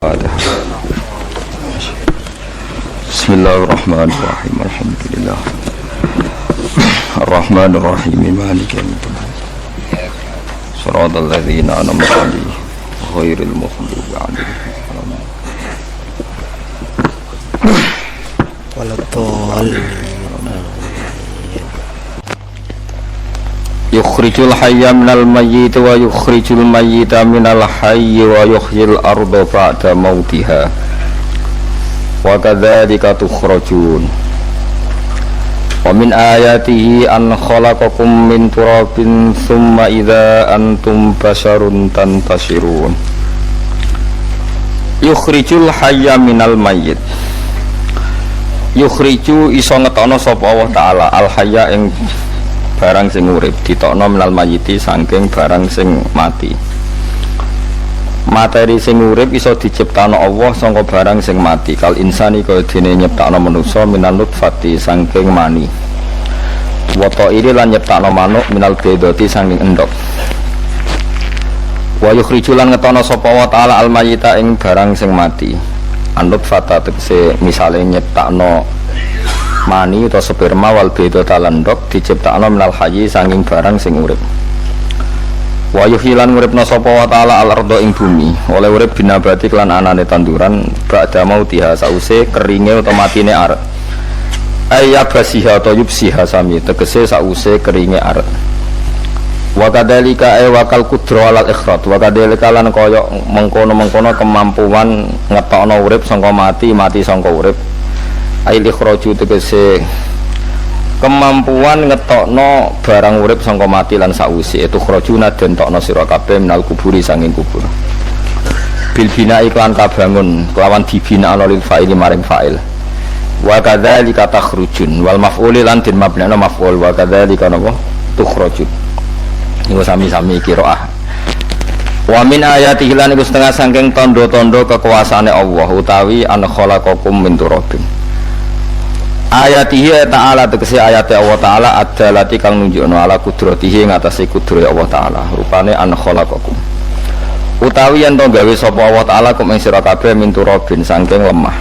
Bismillahirrahmanirrahim. Alhamdulillah. Ar-Rahmanir-Rahim. Maliki yaumiddin. Shiratal ladzina an'amta 'alaihim ghairil maghdubi 'alaihim waladdallin. Yukhrijul hayya minal mayyit wa yukhrijul mayyita minal hayyi wa yuhyil arda ba'da mautiha wa kadzalika tukhrajun. Wa min ayatihi an khalaqakum min turabin thumma idza antum basharun tantashirun. Yukhrijul hayya minal mayyit. Yukhriju iso ngetokno sapa Allah taala al hayya ing barang sing urip, ditokno minal mayyiti saking barang sing mati. Materi sing urip iso diciptakno Allah saka barang sing mati. Kal insani kaya dene nyiptakno manusa minal nutfati saking mani. Wa iri lan nyiptakno manuk minal bedoti saking endhog. Wa yukhriju lan ngetokno sapa wa taala al mayyita ing barang sing mati. An-nutfata tegese misale nyiptakno mani atau sperma wal bedota landok diciptakno minal hayyi saking barang sing urip. Wa yuhilan uripna sapa wa taala al ardo ing bumi oleh urip binabati lan anane tanduran ba'da mautiha sause keringe utawa matine arep. Ayya basiha atau yubsiha sami tegese sause keringe arep. Wa kadzalika ay wakal qudra alal ikhraj wa kadzalika lan kaya mengkono-mengkono kemampuan ngetokno urip saka mati saka urip. Ail ikhraju tegese kemampuan ngetokno barang urip sangka mati lan sakwise itu khrajuna den tokno sira kabeh minal kuburi sanging kubur bil bina iklan kabangun kelawan dibina lil fa'ili maring fa'il wa kadzalika takhrujun wal maf'ul lan den mabnana maf'ul wa kadzalika napa tukhrajun niku sami-sami qiraah. Wa min ayatihi lan iku setengah saking tanda-tanda kekuasaane Allah utawi an khalaqakum min turabin. Ayatihi ta'ala tegese ayate Allah ta'ala adalati kang nunjukno ala kudratihi ngatasi kudrat Allah ta'ala rupane an khalaqakum utawi yen to gawe sapa Allah ta'ala kum ing sira kabeh min turabin saking lemah.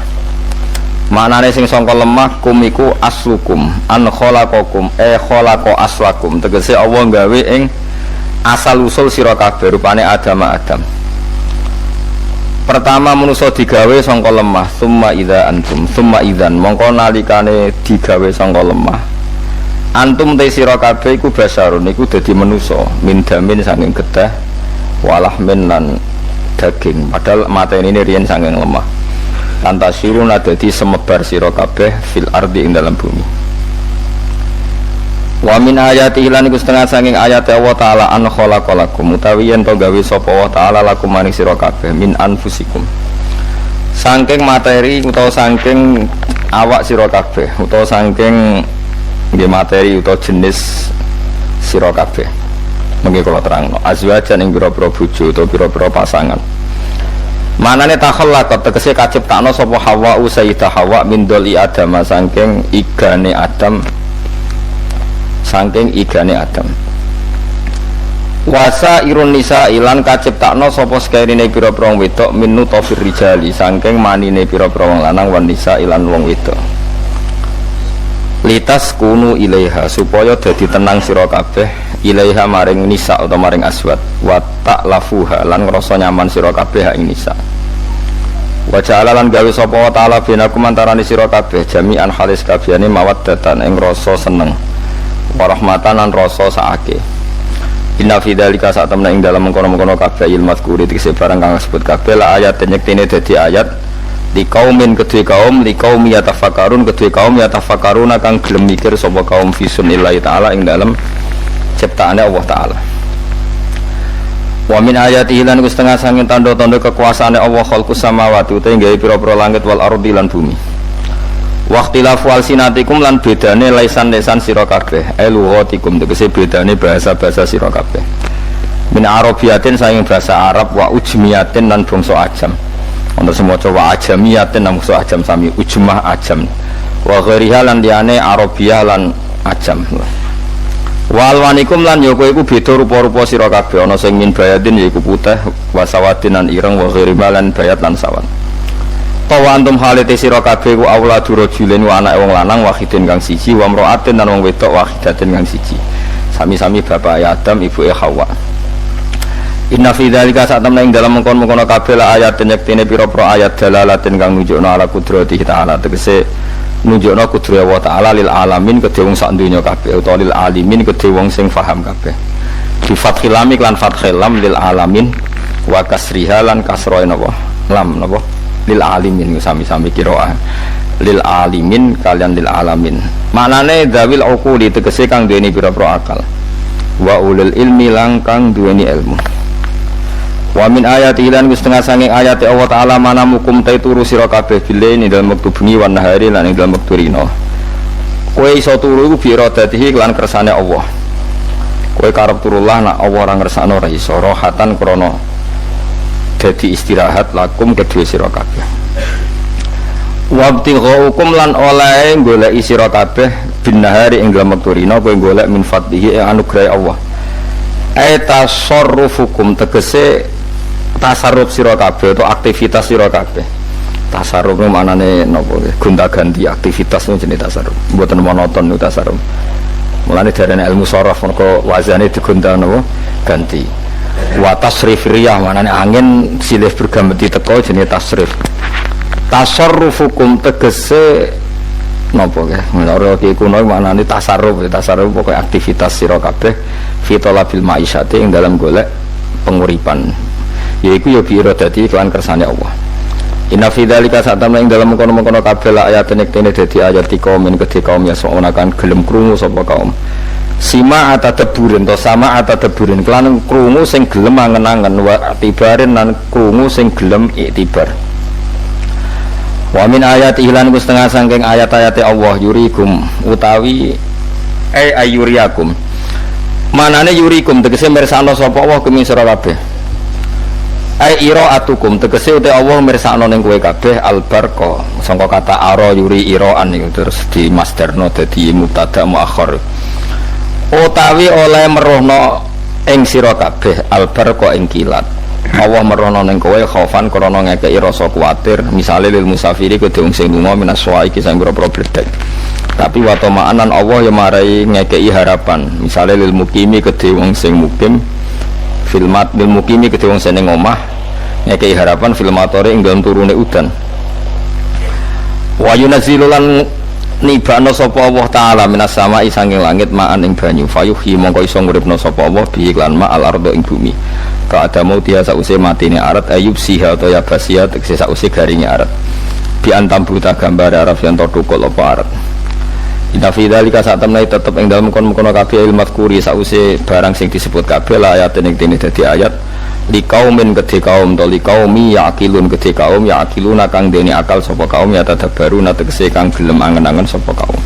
Maknane sing sangka lemah kum iku aslukum an khalaqakum khalaqa aslakum tegese Allah gawe ing asal usul sira kabeh rupane Adam. Pertama manusa digawe sangka lemah, summa idza antum, summa idzan mongko nalikane digawe sangka lemah. Antum te sira kabeh iku basarun iku dadi manusa, min damin saking getih, walah min lan daging. Padahal mateni ini riyen saking lemah. Lantasiruna dadi semebar sira kabeh fil ardi ing dalam bumi. Wa min ayati lan iku setengah saking ayat Allah taala an khalaqalakum utawi yen to gawe sapa Allah taala lakum maring sira kabeh min anfusikum saking materi utawa saking awak sira kabeh utawa saking nggih materi utawa jenis sira kabeh. Mengki kula terangno azwajan ing pira-pira bojo utawa pira-pira pasangan. Manane takhallaqat tegese kaciptakno sapa Hawa sayyidah Hawa min doli Adam saking igane Adam saking igane Adam. Wasa irun nisa ilan kaciptakno sapa sekairine pira-pira wong wedok minu tofir rijali saking manine pira-pira wong lanang wan nisa ilan wong wedok. Litas kunu ilaiha supaya dadi tenang sira kabeh ilaiha maring nisa utawa maring aswad wa ta'lafuha lan ngrasa nyaman sira kabeh ing nisa. Wa ja'ala lan gawe sapa taala binakum antarane sira kabeh jami'an halis kabehane mawaddatan ing rasa seneng. Warahmatan lan rasa saake. Inna fi dzalika sak temne ing dalem mengkono-mengkono kabeh ilmu mazkuri dikse barang kang disebut kabeh la ayat nyektine dadi ayat li kaumin kedue kaum li qaumi yatafakkarun kedue kaum yatafakkaruna kang gelem mikir sapa kaum fi sunnillahi taala ing dalem ciptaane Allah taala. Wa min ayatihi lan setengah sanging tanda-tanda kekuasaane Allah khalqus samawati utawa gawe pira-pira langit wal ardi lan bumi. Waqtilafu alsinatikum lan bedane lisan-lisan sira kabeh lughatikum tegese bedane bahasa-bahasa sira kabeh min arabiyatin saking bahasa Arab wa ujmiyatin lan bangsa ajam ana semoco wa ajamiyatin lan bangsa ajam sami ujmah ajam wa ghairiha lan liyane arabiyah lan ajam Walwanikum lan ya kowe iku beda rupa-rupa sira kabeh ana sing min bayadin yaiku putih wasawadin lan ireng wa ghirimalan bayat lan sawan. Tawa antum halite sira kabeh ku auladu rajulin wa anake wong lanang wahidin kang siji wa mraatin lan wong wedok wahidatin kang siji. Sami-sami bapak Adam ibuke Hawa. Inna fi dzalika satamna ing dalam mengkon-mengkon kabeh la ayatin yektene pira-pira ayat dalalatin kang nunjukna ala qudratihi ta'ala tegese nunjukna kudrat Allah Ta'ala lil alamin kedhe wong sak donya kabeh utawa lil alimin kedhe wong sing paham kabeh. Di fathil lam lan fathil lam lil alamin wa kasriha lan kasroe napa lam napa lil alimin sami-sami qiraah lil alimin kalian lil alamin. Maknane dzawil uquli tegese kang duweni pira-pira akal wa ulul ilmi lang kang duweni ilmu. Wa min ayati lan wis setengah sange ayat Allah Ta'ala mana mukum ta turu sira kabeh bilaini dalam wektu bengi wan nahari lan ing dalam wektu rino. Kowe iso turu iku bi iradatihi lan kersane Allah. Kowe karep turullah nak Allah ora ngersakno ora iso rohatan krana dadi istirahat lakum kedue sira kabeh. Wa btighukum lan oleh golek sira kabeh bin nahari ing dalam wektu rino kowe golek min fadlihi anugerah Allah. Tasarrufukum tegese tasarruf sira kabeh atau aktivitas sira kabeh. Tasarruf ku maknane napa gonta-ganti aktivitas niku jenenge tasarruf. Mboten monoton niku tasarruf. Mulane darane ilmu sharaf mergo wazane digonta napa ganti. Wa tasrif riyah maknane angin silih berganti teko jenenge tasrif. Tasarrufukum tegese napa ya menara iki kuno maknane tasarruf pokoke aktivitas sira kabeh fitolabil ma'isyati ing dalam golek penguripan yaiku ya biiradati iklan kersane Allah. Inna fi dzalika satamna ing dalam mengkono-mengkono kabeh ayat nek dadi ayat kaum men kedhe kaum ya sonakan gelem krungu sapa kaum sima atadaburin to sama atadaburin kelan krungu sing gelem angen-angen wa tibarin lan krungu sing gelem iktibar. Wa min ayati lan setengah saking ayat-ayate Allah yurikum utawi ayuriakum manane yurikum tegese mirsakno sapa Allah kumi sira kabeh iraatukum tegese uta Allah mirsakno ning kowe kabeh albarqa sangka kata ara yuri iraan niku terus di masdarno dadi mubtada muakhir utawi oleh merohno ing sira kabeh albarqa ing kilat Allah merono ning kowe khaufan krana ngekeki rasa kuwatir misale lil musafiri kudu wong sing lunga minaswa iki sing boro bledek tapi wa tama'anan Allah ya marai ngekeki harapan misale lil mukimi kedhe wong sing mukim filmat lil mukimi kedhe wong sing ning omah ngekeki harapan filmatore ing dalem turune udan wa yunazzilu lan nibano sapa Allah Ta'ala minas sama'i sanging langit ma'an ing banyu fayuhi mongko iso nguripno sapa Allah bi iklan ma'al ardo ing bumi ta'ada mautia sause matine arat ayub siha atau ya basia tegese sause garinge arat bi antam buta gambar araf yen to tukul apa arat. Inna fi dzalika satamna tetep ing dalem kon-kono kabeh ilmu mazkuri sause barang sing disebut kabeh la ayat ning dene dadi ayat li kaumin kedhe kaum to li kaumi yaqilun kedhe kaum yaqiluna kang dene akal sapa kaum ya tadabbaru tegese kang gelem angen-angen sapa kaum.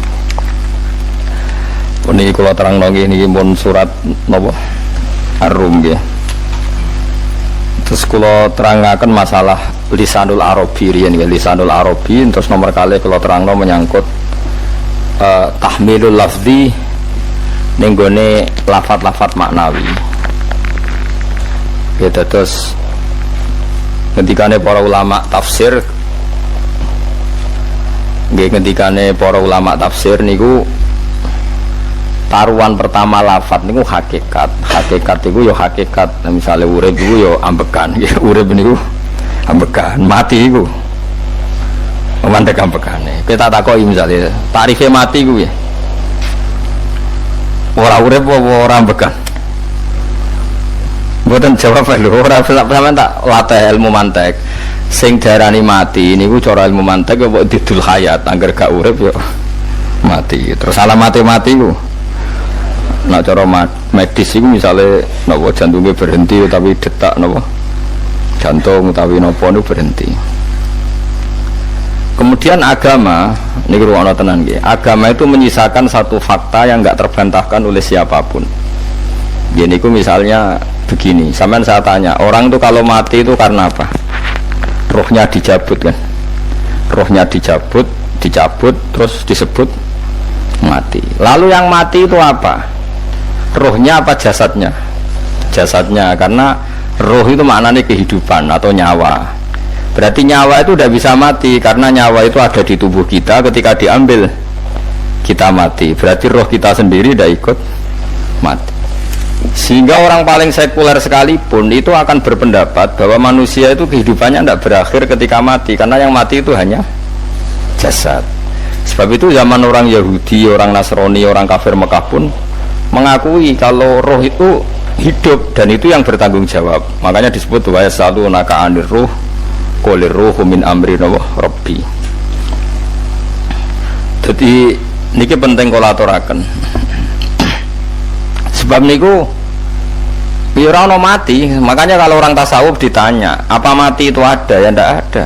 Puniki kula terangno niki pun surat napa Ar-Rum nggih. Terus kula terangaken masalah lisanul arabi riyen nggih lisanul arabi terus nomor kali kula terangno menyangkut tahmilul lafzi ning gone lafat-lafat maknawi. Ya terus ngendikane para ulama tafsir nggih ngendikane para ulama tafsir niku taruhan pertama lafat niku hakikat niku ya hakikat misalnya urip niku ya ambekan ya urip niku ambekan mati niku mandek ambekane kita takoki misalnya tarife mati ku ya ora urip apa ora ambekan mboten jawab lho ora sampeyan tak latih ilmu mantek sing darani mati niku cara ilmu mantek kok didul hayat angger gak urip ya mati terus alamat mati ku nak cara medis itu misalnya napa jantungnya berhenti tapi detak napa jantung tapi napa itu berhenti. Kemudian agama ini ruang tenan nggih. Agama itu menyisakan satu fakta yang enggak terbantahkan oleh siapapun. Jadi itu misalnya begini, sampean saya tanya, orang itu kalau mati itu karena apa? Rohnya dicabut kan? Rohnya dicabut terus disebut mati. Lalu yang mati itu apa? rohnya apa jasadnya? Jasadnya, karena roh itu maknanya kehidupan atau nyawa. Berarti nyawa itu udah bisa mati, karena nyawa itu ada di tubuh kita, ketika diambil kita mati. Berarti roh kita sendiri udah ikut mati. Sehingga orang paling sekuler sekalipun itu akan berpendapat bahwa manusia itu kehidupannya tidak berakhir ketika mati, karena yang mati itu hanya jasad. Sebab itu zaman orang Yahudi, orang Nasrani, orang kafir Mekah pun mengakui kalau roh itu hidup dan itu yang bertanggung jawab. Makanya disebut wa yasalunaka 'anir ruh qul ruhu min amri rabbi. Jadi niki penting kula aturaken. Sebab niku ya ora ono mati. Makanya kalau orang tasawuf ditanya, apa mati itu ada? Ya ndak ada.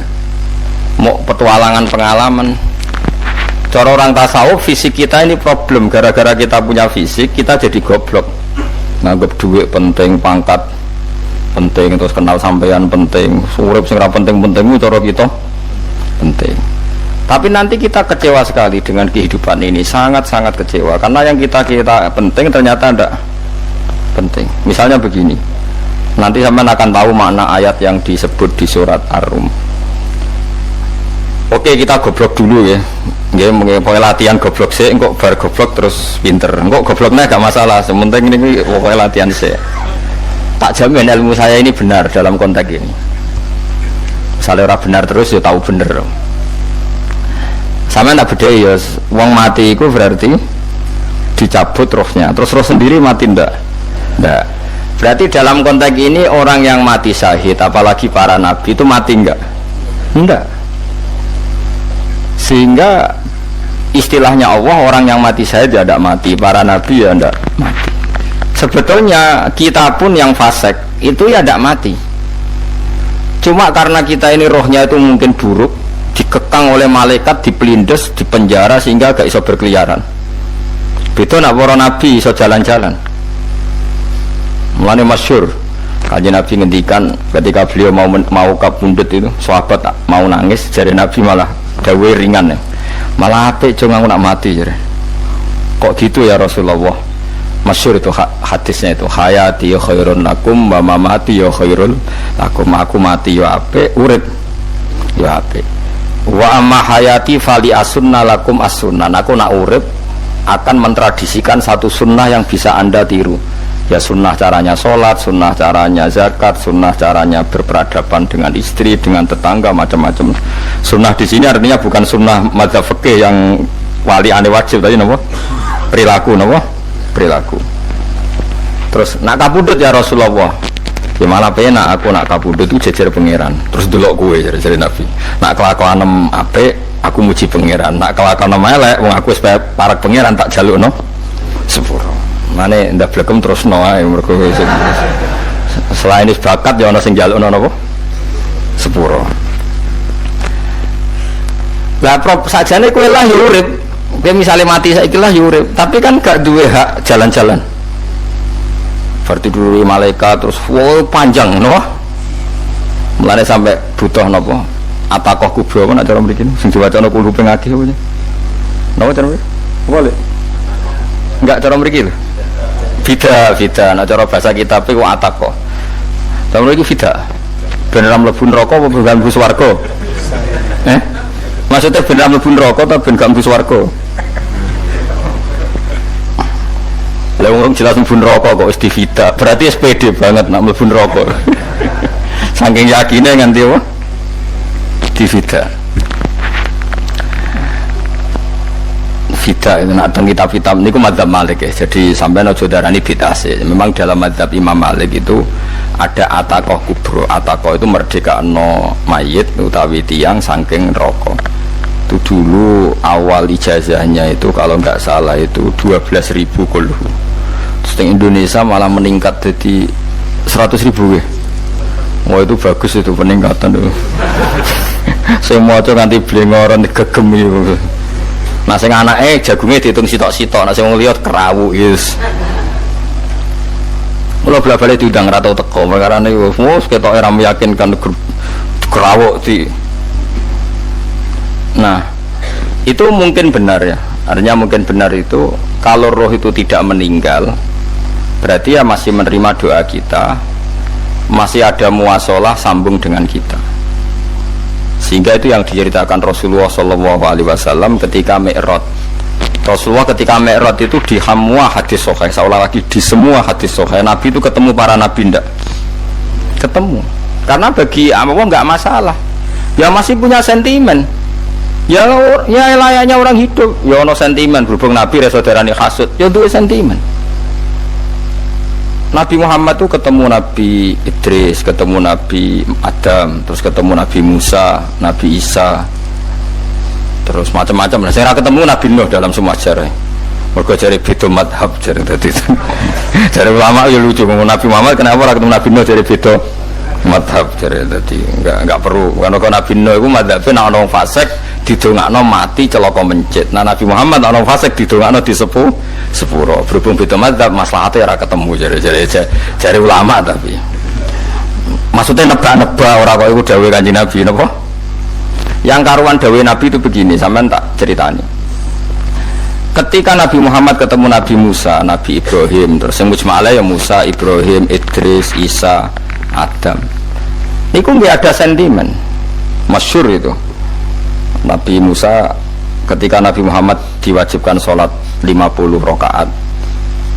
Mau petualangan pengalaman. Cara orang tasawuf, fisik kita ini problem. Gara-gara kita punya fisik, kita jadi goblok. Nganggep duit penting, pangkat penting, terus kenal sampean penting, urip sing ra penting-pentingmu cara kita penting. Tapi nanti kita kecewa sekali dengan kehidupan ini, sangat-sangat kecewa. Karena yang kita penting ternyata tidak penting. Misalnya begini, nanti sampean akan tahu makna ayat yang disebut di surat Ar-Rum. Oke, kita goblok dulu ya. Nggih, pokoke latihan goblok sih, engko bar goblok terus pinter. Engko gobloknya gak masalah, sementing ini pokoke latihan sih. Tak jamin ilmu saya ini benar dalam konteks ini. Misalnya orang benar terus ya tahu bener. Sama tak beda ya, wong mati itu berarti dicabut rohnya, terus roh sendiri mati ndak? Ndak. Berarti dalam konteks ini orang yang mati syahid, apalagi para nabi itu mati enggak? Enggak. Sehingga istilahnya Allah, orang yang mati syahid ya tidak mati, para nabi ya tidak mati. Sebetulnya kita pun yang fasik itu ya tidak mati. Cuma karena kita ini rohnya itu mungkin buruk, dikekang oleh malaikat, dipelindes, dipenjara sehingga gak iso berkeliaran. Betul nak para nabi iso jalan-jalan. Mulane masyhur Kanjeng Nabi ngendikan ketika beliau mau kabundut itu, sahabat mau nangis, jare Nabi malah dawe ringan ya. Malah apik cung aku nak mati jare. Kok gitu ya Rasulullah? Masyhur itu hadisnya itu, hayati ya khairun lakum wa mamati ya khairul lakum. Aku mati ya apik, urip ya apik. Wa amma hayati fali asunna lakum as-sunnah. Aku nak urip akan mentradisikan satu sunnah yang bisa Anda tiru. Ya sunnah caranya sholat, sunnah caranya zakat, sunnah caranya berperadaban dengan istri, dengan tetangga, macam-macam. Sunnah di sini artinya bukan sunnah madzhab fikih yang wali ane wajib tadi, napa? Perilaku, napa? Perilaku. Terus nak kabudut ya Rasulullah. Gimana penak aku nak kabudut itu jejer pangeran. Terus delok kowe jare Nabi. Nak kelakuan apik aku muji pangeran. Nak kelakuan elek wong aku wis parek pangeran tak jalukno sepuro. Mane ndak blekem terus no ae mergo selain is bakat ya ana sing njalukno napa sepuro. Lah prop sajane kowe lah ya urip. Kowe misale mati saiki lah ya urip, tapi kan gak duwe hak jalan-jalan. Berarti dulu malaikat terus panjang no. Mulane sampai butuh napa? Atakoh kubro apa nak cara mriki sing diwacana kulo ping akeh apa. Napa cara mriki? Boleh. Enggak cara mriki lho. Bida, nah cara bahasa kitab itu atakoh. Tapi itu bida. Beneran mlebu neraka apa ben mlebu swarga? Maksudnya beneran mlebu neraka atau ben gak mlebu swarga? Lah wong jelas mlebu neraka kok wis divida. Berarti SPD banget nak mlebu neraka. Saking yakine nganti apa? Divida. Bidah itu nak teng kitab-kitab niku madzhab Malik ya. Jadi sampean aja darani bidah sih. Memang dalam madzhab Imam Malik itu ada atakoh kubro. Atakoh itu merdekano mayit utawi tiang saking neraka. Itu dulu awal ijazahnya itu kalau nggak salah itu 12.000 kulhu. Terus di Indonesia malah meningkat jadi 100.000 ya. Wah itu bagus itu peningkatan tuh. Semua tuh nanti blengoran gegem itu. Nah sing anake jagungnya dihitung sitok-sitok, nah sing wong liya kerawu yes. Mula bala-bale diundang ra tau teko, perkarane wis ketoke ora meyakinkan kerawuk di. Nah, itu mungkin benar ya. Artinya mungkin benar itu kalau roh itu tidak meninggal, berarti ya masih menerima doa kita, masih ada muasalah sambung dengan kita. Sehingga itu yang diceritakan Rasulullah SAW ketika Mi'raj. Rasulullah ketika Mi'raj itu di semua hadis sahih, seolah lagi di semua hadis sahih Nabi itu ketemu para nabi ndak? Ketemu. Karena bagi Allah nggak masalah. Ya masih punya sentimen. Ya layaknya orang hidup. Ya ono sentimen berhubung Nabi saudarane hasud. Ya duwe sentimen. Nabi Muhammad itu ketemu Nabi Idris, ketemu Nabi Adam, terus ketemu Nabi Musa, Nabi Isa, terus macam-macam. Saya ketemu Nabi Nuh dalam semua sejarah. Mergo jare beda madhab jare dadi. Jare ulama ya lucu ngomong Nabi Muhammad kenapa ora ketemu Nabi Nuh jare beda madhab jare dadi enggak perlu. Karena Nabi Nuh iku madhabe nek ana fasik didongakno mati celaka mencit. Nah Nabi Muhammad ana fasik didongakno sepuro. Berhubung beda madhab maslahate ora ketemu jare ulama tapi. Maksudnya nebak-nebak ora kok iku dawuh Kanjeng Nabi napa? Yang karuan dawuh Nabi itu begini, sampean tak ceritani. Ketika Nabi Muhammad ketemu Nabi Musa, Nabi Ibrahim, terus yang mujma'ala ya Musa, Ibrahim, Idris, Isa, Adam. Niku nggak ada sentimen. Masyhur itu. Nabi Musa ketika Nabi Muhammad diwajibkan sholat 50 rakaat.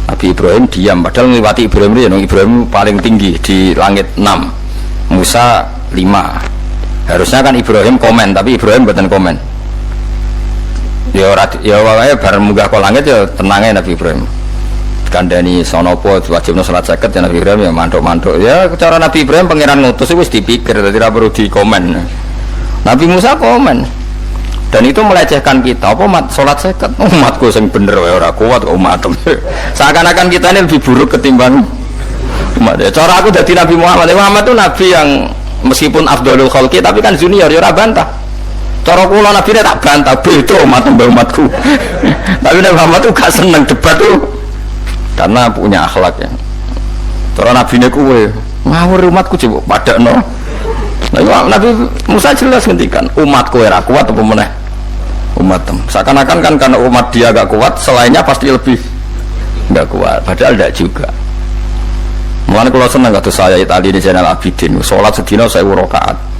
Nabi Ibrahim diam, padahal ngliwati Ibrahim itu, Ibrahim paling tinggi di langit 6. Musa 5. Harusnya kan Ibrahim komen, tapi Ibrahim bukan komen. Ya wae bareng munggah ke langit ya tenangnya Nabi Ibrahim. Kandhani sonopo wajibno salat 50 ya Nabi Ibrahim ya mantuk-mantuk. Ya cara Nabi Ibrahim pangeran ngutus wis dipikir dadi ora perlu dikomen. Nabi Musa komen. Dan itu melecehkan kita. Apa salat 50? Umatku sing bener wae ora kuat kok umatem. Seakan-akan kita ini lebih buruk ketimbang umat. Ya cara aku dadi Nabi Muhammad. Muhammad itu nabi yang meskipun afdhalul khalqi tapi kan junior ya ora bantah. Cara kula Nabi tak bantah beda umatku. Tapi Nabi Muhammad tuh gak seneng debat tuh karena punya akhlak ya. Cara Nabi ini kuwe ngawur umatku coba padakno. Nabi Musa jelas ngendikan umatku ora kuat apa meneh umatem. Seakan-akan kan karena umat dia gak kuat, selainnya pasti lebih gak kuat. Padahal tidak juga. Mulane kula seneng kados saya Ali di Zainal Abidin, salat sedina 1000 rakaat.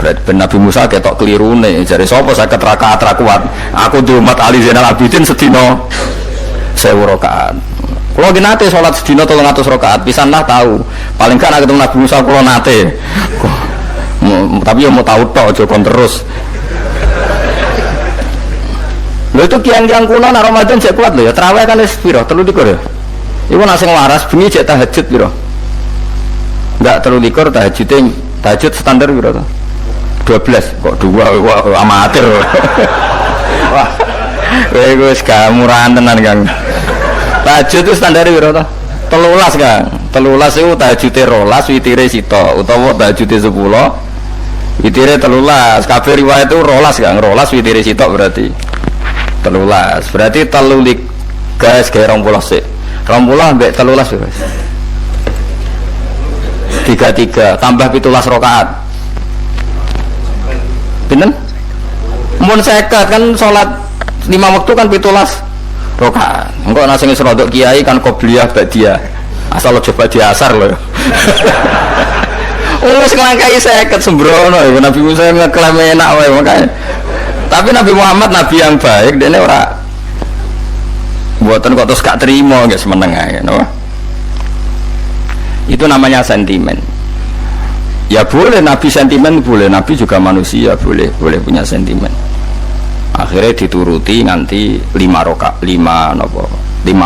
Ben Nabi Musa ketok kelirune, jare sapa 50 rakaat ra kuat. Aku di umat Ali Zainal Abidin sedina 1000 rakaat. Kula ki nate salat sedina 300 rakaat, pisanlah tahu. Paling kan ketemu Nabi Musa kula nate. Tapi ya mau tahu tok aja kon terus. Lho itu kiang-kiang kuno nek Ramadan jek kuat lho ya, tarawih kan wis piro? 23 ya. Iku nek sing waras bengi jek tahajud piro? Enggak 23 tahajud standar piro to? 12 kok 2 amatir. Wah. Kowe wis gak murahan tenan Kang. Tahajud itu standar piro to? 13 Kang. 13 itu tahajude 12 witire sita utawa tahajude 10 witire 13. Kabeh riwayat itu 12 Kang. 12 witire sita berarti 13. Berarti 3 guys kayak 20 sik. 20 ambek 13 wis. 33 tambah 17 rakaat. Pinten? Mun 50 kan salat 5 waktu kan 17 rakaat. Engko ana sing rodok kiai kan qobliyah ba'diyah. Asal coba diasar lho. Wis nglangkai 50 sembrono ya Nabi Musa ngeklaim enak wae makanya. Tapi Nabi Muhammad nabi yang baik dene ora mboten kok terus gak terima nggak semeneng ae no? Itu namanya sentimen. Ya boleh Nabi sentimen, boleh Nabi juga manusia, boleh punya sentimen. Akhirnya dituruti nanti 5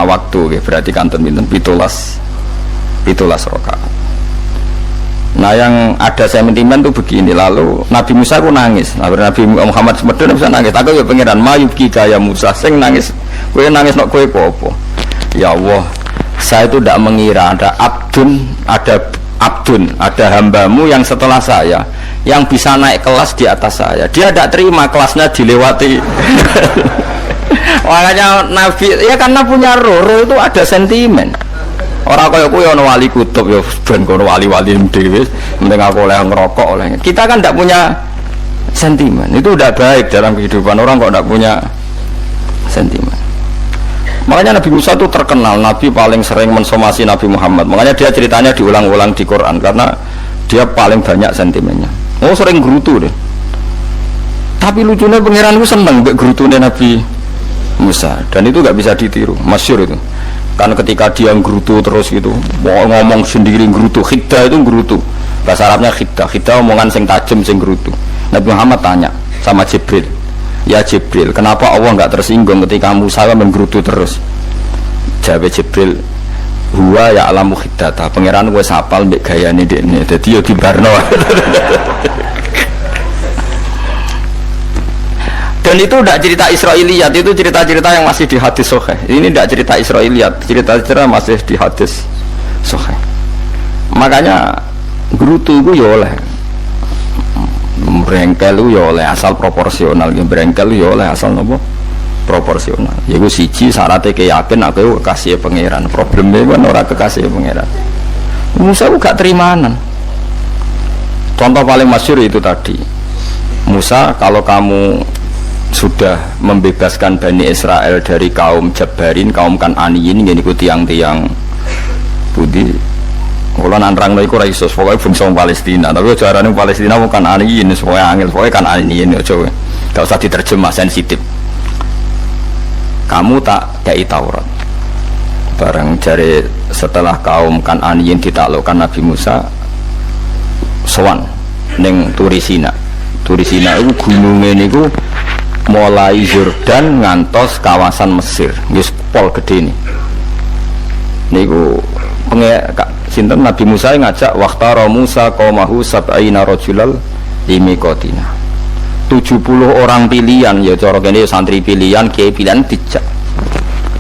waktu ya, berarti kantun pinten 17 rakaat. Nah yang ada sentimen tuh begini, lalu Nabi Musa aku nangis. Nabi Muhammad semedon bisa nangis. Aku ya pengiran mayub kita ya Musa sing nangis. Kowe nangis nok kowe apa? Ya Allah, saya itu tidak mengira ada hambamu yang setelah saya yang bisa naik kelas di atas saya. Dia tidak terima kelasnya dilewati. Makanya Nabi ya karena punya roh itu ada sentimen. Orang kaya kuwi ana wali kutub ya ben kono wali-wali dhewe mending aku oleh ngerokok oleh. Kita kan tidak punya sentimen. Itu udah baik dalam kehidupan orang kok tidak punya sentimen. Makanya Nabi Musa itu terkenal Nabi paling sering mensomasi Nabi Muhammad. Makanya dia ceritanya diulang-ulang di Quran karena dia paling banyak sentimennya. Oh sering gerutu deh. Tapi lucunya pangeran itu seneng gak gerutunya Nabi Musa dan itu gak bisa ditiru, masyhur itu. Kan ketika dia gerutu terus gitu, ngomong sendiri gerutu, khiddah itu gerutu. Bahasa Arabnya khiddah omongan sing tajem sing gerutu. Nabi Muhammad tanya sama Jibril, ya Jibril, kenapa Allah nggak tersinggung ketika Musa menggerutu terus? Jawab Jibril, huwa ya alamu khiddata, pangeran gue sapal mbek gayane dekne, dadi yo dibarno. Dan itu tidak cerita Israiliyat, itu cerita-cerita yang masih di hadis sahih. Ini tidak cerita Israiliyat, cerita-cerita masih di hadis sahih. Makanya gerutu itu ya oleh, berengkel itu ya oleh asal proporsional, berengkel ya oleh asal nopo proporsional. Yaitu siji syaratnya keyakin aku kekasih pangeran. Problemnya kan orang kekasih pangeran. Musa itu gak terimanan. Contoh paling masyhur itu tadi. Musa, kalau kamu sudah membebaskan Bani Israel dari kaum Jabarin, kaum Kan'aniyin yang ikuti tiang-tiang budi. Kalau nantrang itu raisos, pokoknya bangsa Palestina. Tapi caranya Palestina bukan Kan'aniyin, pokoknya angel, pokoknya Kan'aniyin. Gak usah diterjemah, sensitif. Kamu tak kei Taurat. Barang jari setelah kaum Kan'aniyin ditaklukkan Nabi Musa, sowan neng Turisina. Turisina itu gunungnya itu mulai Yordan ngantos kawasan Mesir, wis pol gede nih. Niku sinten Nabi Musa ngajak waqtara Musa qaumahu sab'ina rajulal limiqatina. 70 orang pilihan ya cara kene santri pilihan, kiai pilihan dijak.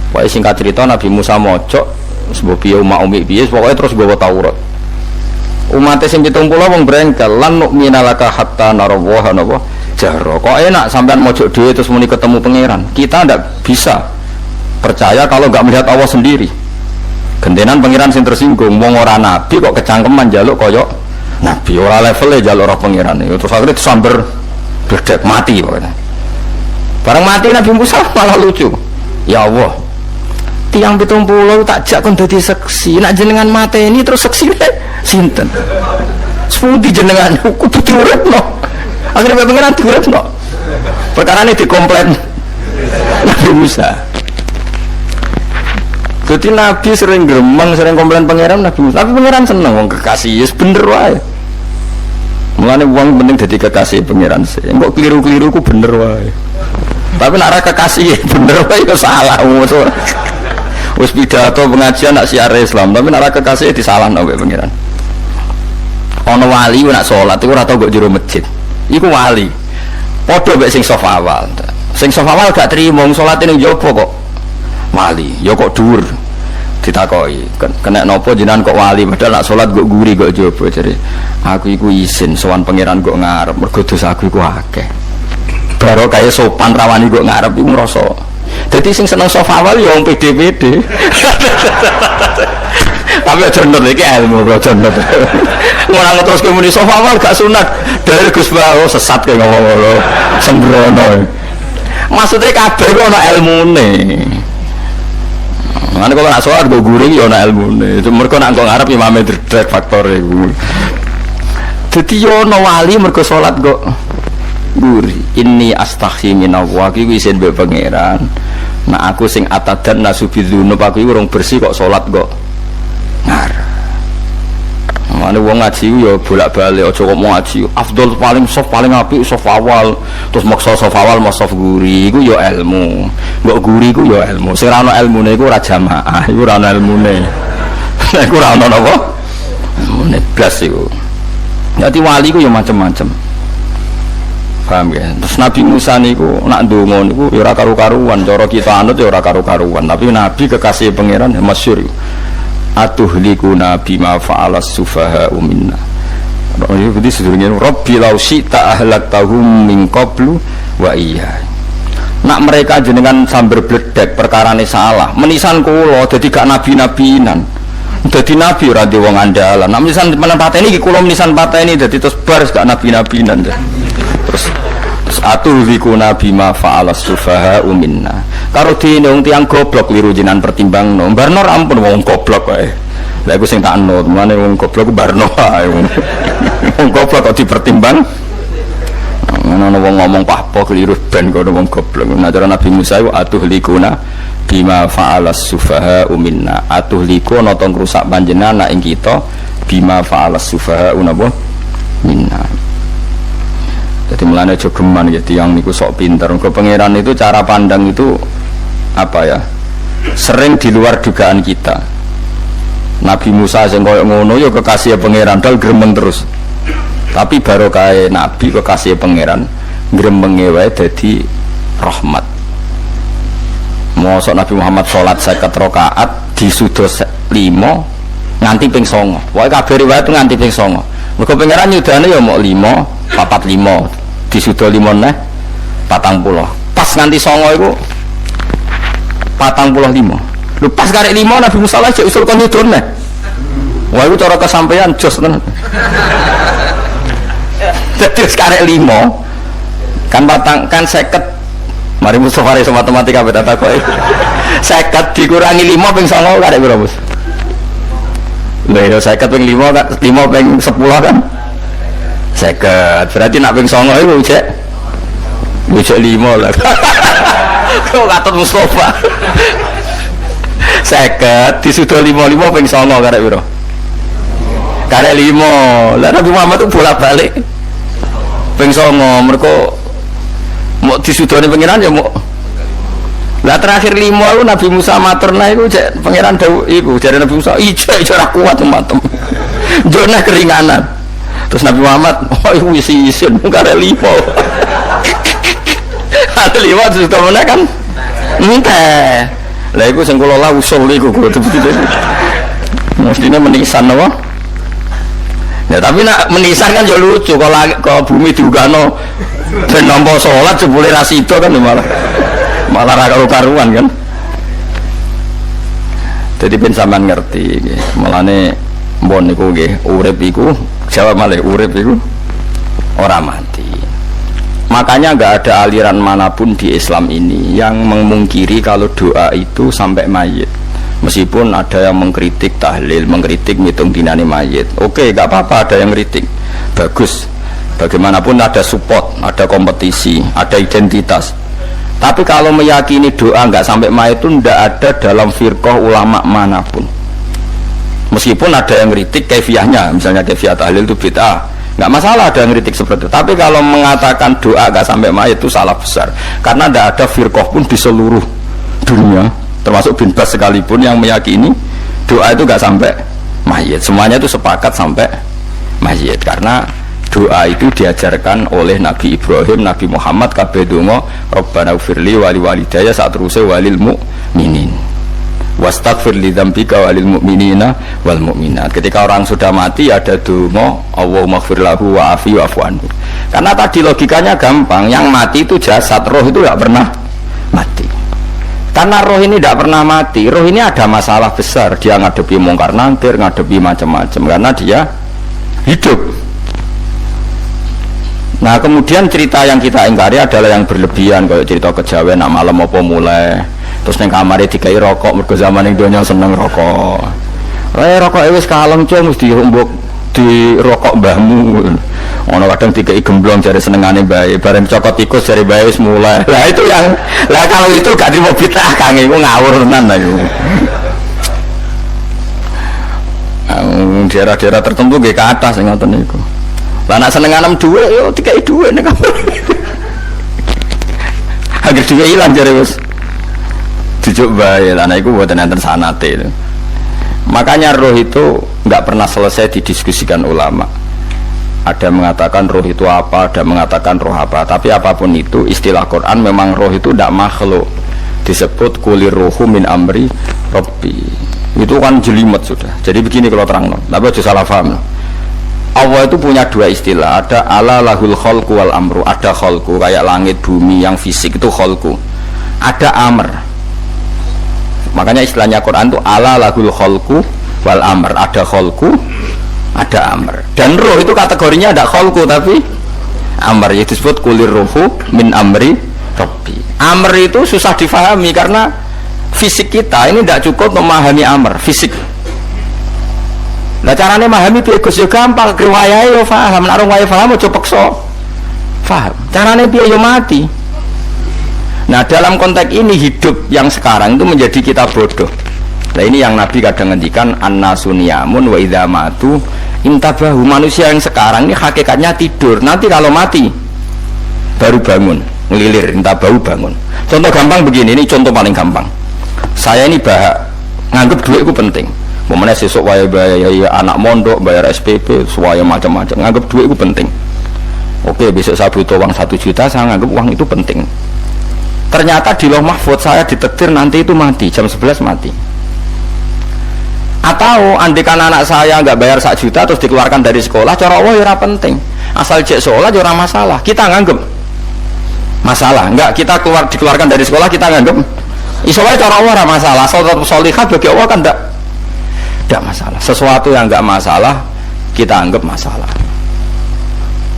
Pokoke singkat cerita Nabi Musa mojok sebab piye umat umi piye pokoke terus gawa Taurat. Umat sing 70 wong brengkel lan nu'minalaka hatta narawaha napa jahro. Kok enak sampean mojok dhewe terus muni ketemu pangeran. Kita ndak bisa percaya kalau enggak melihat Allah sendiri. Gentenan pangeran sing tersinggung wong ora nabi kok kecangkeman njaluk kaya nabi, ora levele njaluk roh pangeran. Terus akhirnya disamber bledek mati pokoknya. Bareng mati Nabi Musa malah lucu. Ya Allah, tiang 70 tak jak kon dadi seksi. Nek jenengan mateni terus seksine sinten? Sepundi jenengan kudu diuripno. Akhirnya pangeran diuripno. Perkarane dikomplain Nabi Musa. Jadi Nabi sering gremeng, sering komplain pangeran Nabi Musa. Tapi pangeran seneng wong kekasih, wis bener wae. Mulane wong penting dadi kekasih pangeran sih. Engko keliru-keliru ku bener wae. Tapi nek ora kekasih bener wae ya salah. Wis pidato pengajian nak siar Islam, tapi nek ora kekasih disalahno mbek pangeran. Ana wali nak salat iku ora tau kok jero masjid. Iku wali. Padha mbek sing saf awal. Sing saf awal gak trimo salate ning njaba kok. Wali, ya kok dhuwur. Ditakoki, kena napa jenengan kok wali padahal nak salat kok guri kok njaba jare. Aku iku isin sowan pangeran kok ngarep mergo dosa aku iku akeh. Baro kaya sopan rawani kok ngarep iku ngrasa. Dadi sing seneng saf awal ya wong pede-pede. Tapi aja nut iki ilmu aja nut. Ora terus kemuni saf awal gak sunat. Dari Gus Bawo sesat kaya ngomong ngono. Sembrono. Maksudnya kabeh kok ana ilmune. Mane kok nak sholat go guring ya ana ilmune. Mergo nak kok ngarep imame dredeg faktore iku. Dadi yo ana wali mergo salat kok guri. Inni astaghfi minallah iki isin mbek pangeran. Nak aku sing atadan nasubidzunub aku iki urung bersih kok salat kok ngarep. Mane wong ngaji yo bolak-balik aja kok mau ngaji. Afdol paling soft paling apik soft awal, terus maksa soft awal mau soft guri iku yo ilmu. Mbok guri iku yo ilmu. Sing ora ana ilmune iku ora jamaah, iku ora ana ilmune. Iku ora ana napa? Ilmune blas iku. Dadi wali iku yo macam-macam. Paham ya? Terus Nabi Musa niku nak ndonga niku ya ora karu-karuan, cara kita anut ya ora karu-karuan, tapi Nabi kekasih pangeran ya masyhur. Atuhlikuna bima fa'alas sufaha'u minna. Ini berarti sedurunge Rabbi law syi'ta ahlaktahum min qablu wa iya. Nak mereka jenengan sambar bledek perkarane salah, menisan kula dadi gak nabi-nabinan. Dadi nabi ora di wong andalan. Nak menisan pateni iki kula menisan pateni dadi terus bar gak nabi-nabinan. Terus atuhlikuna bima fa'alas sufaha'u minna. karo dene wong tiyang goblok liru jinan pertimbangno barno ampun wong goblok wae lha iku sing tak anut mane wong goblok ku barno wae wong goblok kok dipertimbang ana wong ngomong pahpo keliru ben kono wong goblok nah cara Nabi Musa iku atuhlikuna bima fa'alas sufaha minna atuhliku ana tong rusak panjenengan ing kita bima fa'alas sufaha napa minna. Jadi mulanya jogeman gitu yang niku sok pinter. Ke pangeran itu cara pandang itu apa ya? Sering di luar dugaan kita. Nabi Musa sing koyo ngono ya kekasih pangeran dal gremeng terus. Tapi barokah Nabi kekasih pangeran gremenge wae dadi rahmat. Mosok Nabi Muhammad salat 50 rakaat disudo 5 nganti ping 9. Pokoke kabeh riwayat nganti ping 9. Mergo pangeran nyudane ya mok 5, 45 disudo 5 neh 40. Pas nganti 9 iku 45. Lho pas karek 5 Nabi Musa lagi usul kon nyudon neh. Wah iku cara kesampaian jos tenan. Terus karek 5 kan patang kan 50. Mari Mustafa iso matematika beta takoki. 50 dikurangi 5 ping 9 karek piro, Bos? Lha yo 50 ping 5 kan 5 ping 10 kan 50. Berarti nak ping 9 iku cek 5 lah. Kok katut Mustafa. 50 disudo 5 ping 9 karek piro? Karek 5. Lah Nabi Muhammad itu bolak-balik ping 9 mergo mau disudone pangeran ya mau. Lah terakhir 5 itu Nabi Musa maturna iku cek pangeran dawuh iku jare Nabi Musa ijo ora kuat matem. Jone keringanan. Terus Nabi Muhammad oh iku isin karek 5. Ada 5 terus temen kan enteh. Lah iku sing kula lah usul iku kudu mestine menisan apa? Ya tapi nak menisan kan yo lucu kalau bumi diugano ben nampa salat jebule ra sida kan malah ra karuan kan. Jadi ben sampean ngerti nggih. Mulane mbon niku nggih urip iku jawab malih urip iku ora mati. Makanya enggak ada aliran manapun di Islam ini yang memungkiri kalau doa itu sampai mayit. Meskipun ada yang mengkritik tahlil, mengkritik ngitung dinane mayit. Oke, enggak apa-apa ada yang kritik. Bagus. Bagaimanapun ada support, ada kompetisi, ada identitas. Tapi kalau meyakini doa enggak sampai mayit itu enggak ada dalam firqah ulama manapun. Meskipun ada yang kritik kaifiahnya, misalnya kaifiah tahlil itu bid'ah. Enggak masalah ada yang kritik seperti itu. Tapi kalau mengatakan doa enggak sampai mayit itu salah besar. Karena enggak ada firqah pun di seluruh dunia, termasuk bin Bas sekalipun yang meyakini doa itu enggak sampai mayit. Semuanya itu sepakat sampai mayit karena doa itu diajarkan oleh Nabi Ibrahim, Nabi Muhammad kabeh donga Rabbana ufirli wali walidayya saat terusé walil mu'minin wastaghfir li dzambika walil mu'minina wal mu'minat. Ketika orang sudah mati ada donga Allahumma ighfir lahu wa afi wa'fu anhu. Karena tadi logikanya gampang, yang mati itu jasad, roh itu tidak pernah mati. Karena roh ini tidak pernah mati, roh ini ada masalah besar, dia ngadepi mungkar nangkir, ngadepi macam-macam karena dia hidup. Nah kemudian cerita yang kita ingkari adalah yang berlebihan, kayak cerita kejawen nak malam apa mulai terus neng kamar dikai rokok, mergo zaman yang dunia seneng rokok. Rokok wis kaleng cung mesti diumbuk di rokok mbahmu. Ono kadang dikai gemblong jare senengane bae, bareng cokot tikus jare bae wis mulai. Lah itu yang lah kalau itu gak trimo bid'ah Kang, iku ngawur tenan lha iku. Daerah-daerah tertentu nggih ke atas sing ngoten niku. Lah nak senenganem dhuwit yo dikai dhuwit nek kamar. Agar dhuwit ilang jare wis dijuk bae. Lah niku mboten enten sanate. Makanya roh itu enggak pernah selesai didiskusikan ulama. Ada mengatakan roh itu apa, ada mengatakan roh apa. Tapi apapun itu istilah Quran memang roh itu tidak makhluk. Disebut kulir ruhu min amri rabbi. Itu kan jelimet sudah. Jadi begini kalau terang, tapi aja salah paham. Allah itu punya dua istilah, ada ala lahul khalqu wal amru, ada khalqu kayak langit bumi yang fisik itu khalqu, ada amr. Makanya istilahnya Quran itu ala lahul khalqu wal amr, ada khalqu, ada amr. Dan roh itu kategorinya ada khalqu tapi amr, yaitu disebut kulir ruhu min amri rabbi. Amr itu susah difahami karena fisik kita ini tidak cukup memahami amr fisik. Nah caranya memahami piye Gus yo gampang, riwayah yo paham, nek riwayah paham aja peksa paham. Caranya piye yo mati. Nah dalam konteks ini hidup yang sekarang itu menjadi kita bodoh. Nah ini yang Nabi kadang ngendikan annasu niyamun wa idza matu intabahu. Manusia yang sekarang ini hakikatnya tidur, nanti kalau mati baru bangun, ngelilir, intabahu bangun. Contoh gampang begini, ini contoh paling gampang. Saya ini nganggep duit itu penting. Momennya sesuk bayar anak mondok, bayar SPP, semuanya macam-macam. Nganggep duit itu penting. Oke, besok saya butuh uang 1 juta, saya nganggep uang itu penting. Ternyata di Lauh Mahfudz saya ditakdir nanti itu mati, jam 11 mati. Atau andikan anak saya nggak bayar 1 juta terus dikeluarkan dari sekolah, cara Allah ya penting. Asal cek sekolah ya masalah. Kita nganggep masalah, enggak kita dikeluarkan dari sekolah kita nganggep isowai cara Allah masalah. Asal solihah bagi Allah kan enggak masalah. Sesuatu yang enggak masalah kita anggap masalah.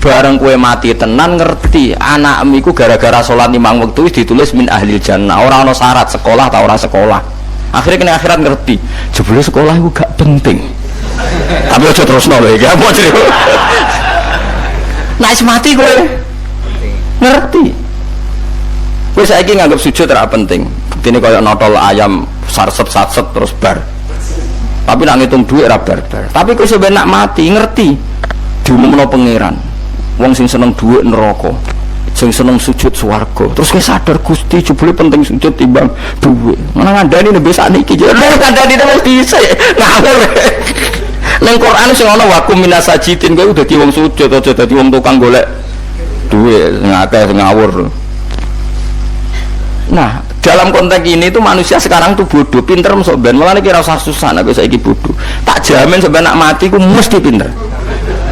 Bareng kue mati tenan ngerti anakmu iku gara-gara sholat 5 waktu ditulis min ahlil jannah, orang ono syarat sekolah atau orang sekolah. Akhirnya kena akhirat ngerti jebule sekolah itu gak penting. Tapi aja terus nol ya apa cerita. Nah mati gue ngerti. Gue saiki nganggap sujud tidak penting. Ini kayak notol ayam sarset terus bar. Tapi nak ngitung duit bar. Tapi gue sebenarnya mati ngerti. Diumumno pangeran. Wong sing seneng duit neraka, sing seneng sujud swarga. Terus gue sadar Gusti jebule penting sujud timbang duit. Mana ngandani nek besok niki jare ngandani wis dhisik. Ngawur. Ning Quran sing ana wakum minasajidin kowe dadi wong sujud aja dadi wong tukang golek duit ngakeh ngawur. Nah, dalam konteks ini itu manusia sekarang tuh bodoh, pinter masuk ben. Malah kira usah susah, aku saiki bodoh. Tak jamin sebenarnya mati, aku mesti pinter.